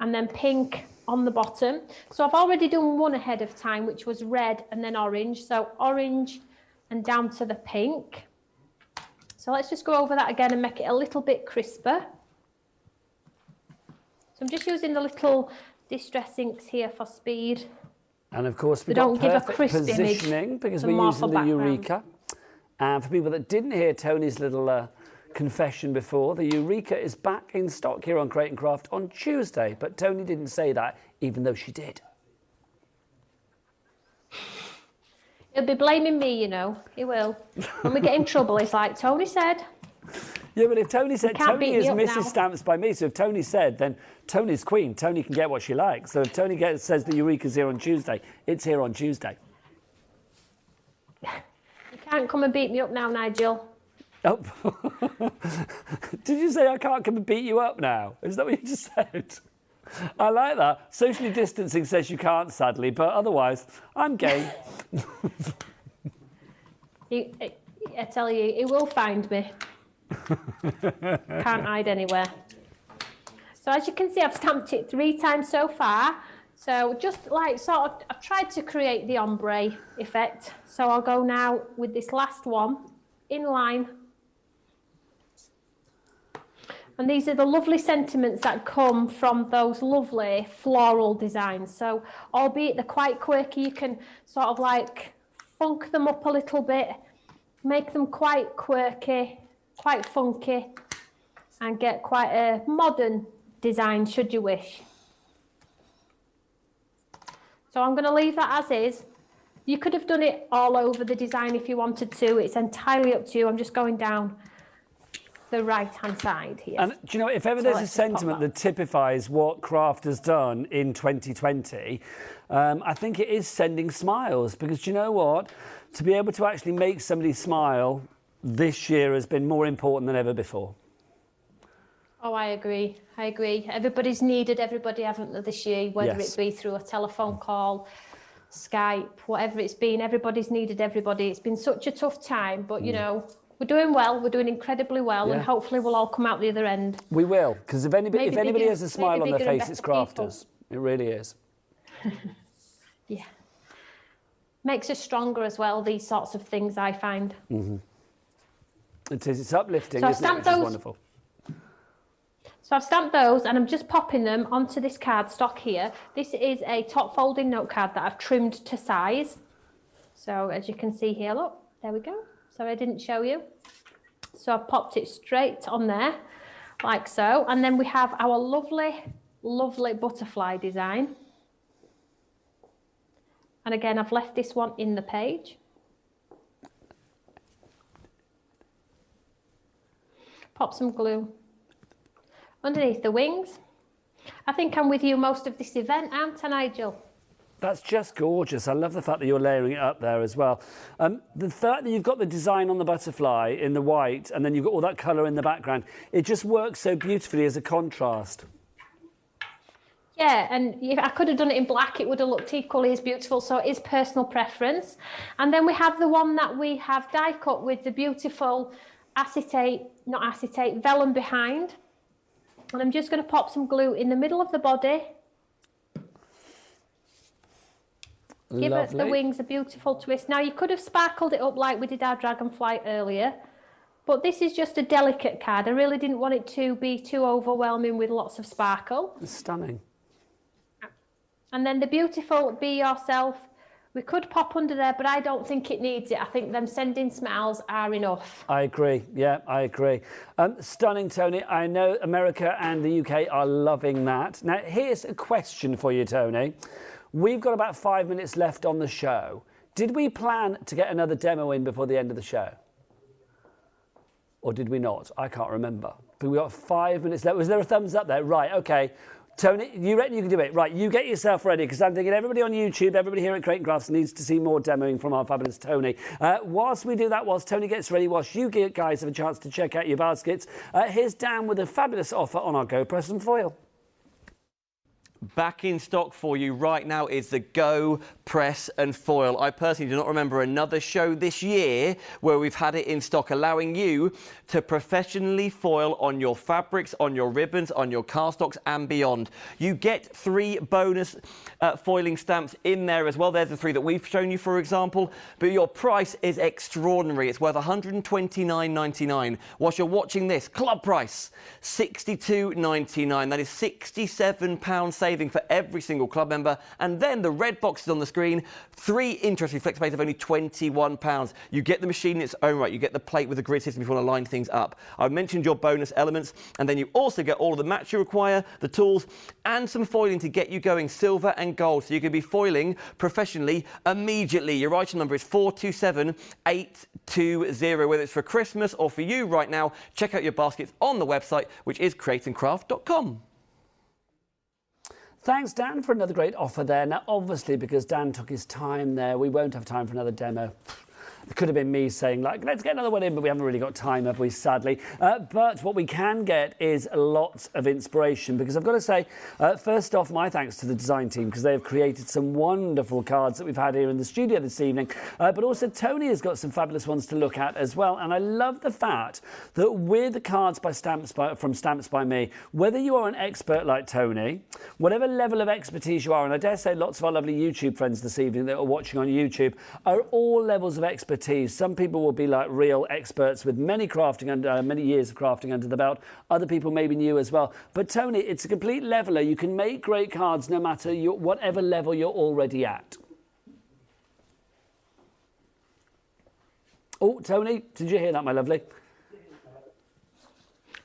[SPEAKER 3] and then pink on the bottom. So I've already done one ahead of time, which was red and then orange. So orange and down to the pink. So let's just go over that again and make it a little bit crisper. So I'm just using the little Distress inks here for speed.
[SPEAKER 2] And of course, we've got perfect positioning because we're using the Eureka. And for people that didn't hear Tony's little confession before, the Eureka is back in stock here on Crate & Craft on Tuesday. But Tony didn't say that, even though she did.
[SPEAKER 3] He'll be blaming me, you know. He will. When we get in trouble, it's like, Tony said.
[SPEAKER 2] Yeah, but if Tony said, Tony is Mrs.
[SPEAKER 3] Now.
[SPEAKER 2] Stamps by me, so if Tony said, then Tony's queen. Tony can get what she likes. So if Tony says the Eureka's here on Tuesday, it's here on Tuesday.
[SPEAKER 3] You can't come and beat me up now, Nigel.
[SPEAKER 2] Oh. Did you say I can't come and beat you up now? Is that what you just said? I like that. Socially distancing says you can't, sadly, but otherwise, I'm game.
[SPEAKER 3] I tell you, he will find me. Can't hide anywhere. So as you can see, I've stamped it 3 times so far. So just like sort of, I've tried to create the ombre effect. So I'll go now with this last one in line. And these are the lovely sentiments that come from those lovely floral designs. So albeit they're quite quirky, you can sort of like funk them up a little bit, make them quite quirky, quite funky, and get quite a modern design should you wish. So I'm going to leave that as is. You could have done it all over the design if you wanted to. It's entirely up to you. I'm just going down the right-hand side here.
[SPEAKER 2] And do you know, if ever there's a sentiment that typifies what craft has done in 2020, I think it is sending smiles, because do you know what? To be able to actually make somebody smile this year has been more important than ever before.
[SPEAKER 3] Oh, I agree. I agree. Everybody's needed everybody, haven't they, this year, whether it be through a telephone call, Skype, whatever it's been. Everybody's needed everybody. It's been such a tough time, but, you know, we're doing well. We're doing incredibly well, and hopefully we'll all come out the other end.
[SPEAKER 2] We will, because if anybody has a smile on their face, it's crafters. It really is.
[SPEAKER 3] Yeah. Makes us stronger as well, these sorts of things, I find.
[SPEAKER 2] It is. It's uplifting,
[SPEAKER 3] so
[SPEAKER 2] isn't it? Which is wonderful.
[SPEAKER 3] So I've stamped those, and I'm just popping them onto this card stock here. This is a top folding note card that I've trimmed to size. So as you can see here, look, there we go. Sorry I didn't show you. So I've popped it straight on there, like so. And then we have our lovely, lovely butterfly design. And again, I've left this one in the page. Pop some glue underneath the wings. I think I'm with you most of this event, aren't I, Nigel?
[SPEAKER 2] That's just gorgeous. I love the fact that you're layering it up there as well. The fact that you've got the design on the butterfly in the white, and then you've got all that colour in the background, it just works so beautifully as a contrast.
[SPEAKER 3] Yeah, and if I could have done it in black, it would have looked equally as beautiful. So it is personal preference. And then we have the one that we have die cut with the beautiful vellum behind. And I'm just going to pop some glue in the middle of the body. Give it the wings a beautiful twist. Now, you could have sparkled it up like we did our Dragonfly earlier, but this is just a delicate card. I really didn't want it to be too overwhelming with lots of sparkle.
[SPEAKER 2] It's stunning.
[SPEAKER 3] And then the beautiful Be Yourself, we could pop under there, but I don't think it needs it. I think them sending smiles are enough.
[SPEAKER 2] I agree. Yeah, I agree. Stunning, Tony. I know America and the UK are loving that. Now, here's a question for you, Tony. We've got about 5 minutes left on the show. Did we plan to get another demo in before the end of the show? Or did we not? I can't remember. But we've got 5 minutes left. Was there a thumbs up there? Right, OK. Tony, you reckon you can do it? Right, you get yourself ready, because I'm thinking everybody on YouTube, everybody here at Crate & Crafts needs to see more demoing from our fabulous Tony. Whilst we do that, whilst Tony gets ready, whilst you guys have a chance to check out your baskets, here's Dan with a fabulous offer on our Go Press and Foil.
[SPEAKER 6] Back in stock for you right now is the Go Press and Foil. I personally do not remember another show this year where we've had it in stock, allowing you to professionally foil on your fabrics, on your ribbons, on your cardstocks and beyond. You get 3 bonus foiling stamps in there as well. There's the 3 that we've shown you, for example, but your price is extraordinary. It's worth $129.99. Whilst you're watching this, club price $62.99. That is £67 saving for every single club member. And then the red boxes on the screen, 3 interesting Flexipays of only £21. You get the machine in its own right. You get the plate with the grid system if you want to line things up. I mentioned your bonus elements, and then you also get all of the mats you require, the tools, and some foiling to get you going, silver and gold. So you can be foiling professionally immediately. Your item number is 427820. Whether it's for Christmas or for you right now, check out your baskets on the website, which is createandcraft.com.
[SPEAKER 2] Thanks, Dan, for another great offer there. Now, obviously, because Dan took his time there, we won't have time for another demo. It could have been me saying, like, let's get another one in, but we haven't really got time, have we, sadly. But what we can get is lots of inspiration, because I've got to say, first off, my thanks to the design team, because they have created some wonderful cards that we've had here in the studio this evening. But also, Tony has got some fabulous ones to look at as well. And I love the fact that with the cards from Stamps by Me, whether you are an expert like Tony, whatever level of expertise you are, and I dare say lots of our lovely YouTube friends this evening that are watching on YouTube, are all levels of expertise. Some people will be like real experts with many years of crafting under the belt. Other people may be new as well. But Tony, it's a complete leveler. You can make great cards no matter whatever level you're already at. Oh, Tony, did you hear that, my lovely?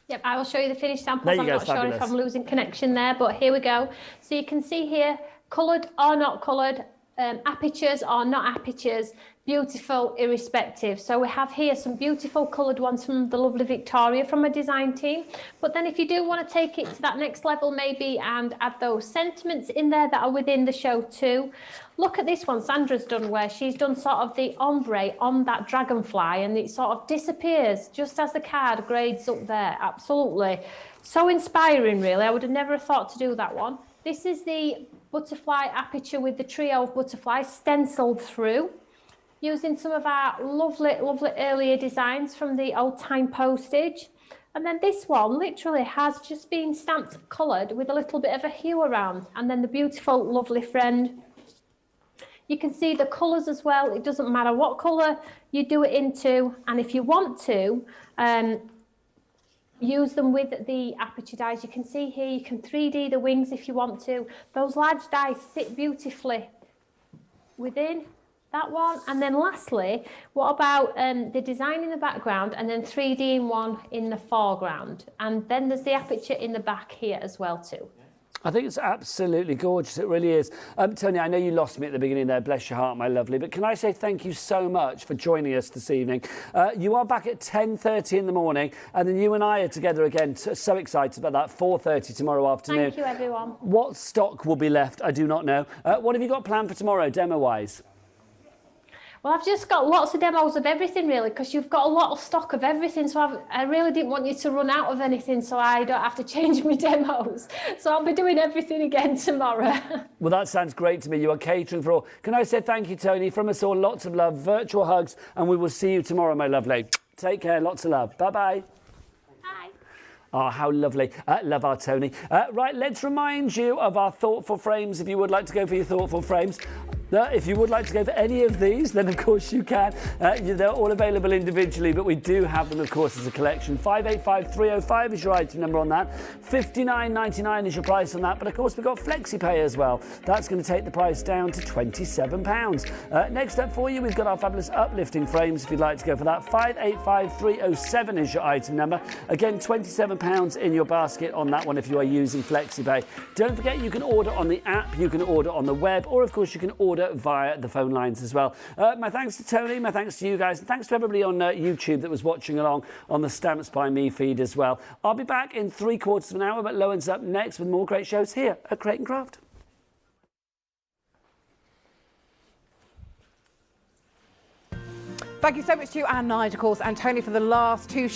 [SPEAKER 3] Yep, I will show you the finished samples.
[SPEAKER 2] I'm
[SPEAKER 3] not sure if I'm losing connection there, but here we go. So you can see here, coloured or not coloured, apertures or not apertures, beautiful irrespective. So we have here some beautiful coloured ones from the lovely Victoria from a design team. But then if you do want to take it to that next level maybe and add those sentiments in there that are within the show too, look at this one Sandra's done, where she's done sort of the ombre on that dragonfly, and it sort of disappears just as the card grades up there. Absolutely. So inspiring, really. I would have never thought to do that one. This is the butterfly aperture with the trio of butterflies stenciled through, using some of our lovely, lovely earlier designs from the old time postage. And then this one literally has just been stamped coloured with a little bit of a hue around. And then the beautiful, lovely friend. You can see the colours as well. It doesn't matter what colour you do it into. And if you want to, use them with the aperture dies. You can see here, you can 3D the wings if you want to. Those large dies sit beautifully within that one. And then lastly, what about the design in the background and then 3D in one in the foreground? And then there's the aperture in the back here as well too.
[SPEAKER 2] I think it's absolutely gorgeous. It really is. Tony, I know you lost me at the beginning there. Bless your heart, my lovely. But can I say thank you so much for joining us this evening. You are back at 10:30 in the morning, and then you and I are together again. So excited about that. 4:30 tomorrow afternoon.
[SPEAKER 3] Thank you, everyone.
[SPEAKER 2] What stock will be left? I do not know. What have you got planned for tomorrow, demo-wise?
[SPEAKER 3] Well, I've just got lots of demos of everything, really, because you've got a lot of stock of everything. So I really didn't want you to run out of anything, so I don't have to change my demos. So I'll be doing everything again tomorrow.
[SPEAKER 2] Well, that sounds great to me. You are catering for all. Can I say thank you, Tony? From us all, lots of love, virtual hugs, and we will see you tomorrow, my lovely. Take care, lots of love. Bye-bye.
[SPEAKER 3] Bye.
[SPEAKER 2] Oh, how lovely. Love our Tony. Right, let's remind you of our thoughtful frames if you would like to go for your thoughtful frames. If you would like to go for any of these, then of course you can. They're all available individually, but we do have them, of course, as a collection. 585305 is your item number on that. $59.99 is your price on that. But of course, we've got Flexipay as well. That's going to take the price down to £27. Next up for you, we've got our fabulous uplifting frames, if you'd like to go for that. 585307 is your item number. Again, £27 in your basket on that one if you are using Flexipay. Don't forget, you can order on the app, you can order on the web, or of course you can order via the phone lines as well. My thanks to Tony, my thanks to you guys, and thanks to everybody on YouTube that was watching along on the Stamps by Me feed as well. I'll be back in 3/4 of an hour, but Lowen's up next with more great shows here at Crate and Craft.
[SPEAKER 7] Thank you so much to you and Nigel, of course, and Tony for the last two shows.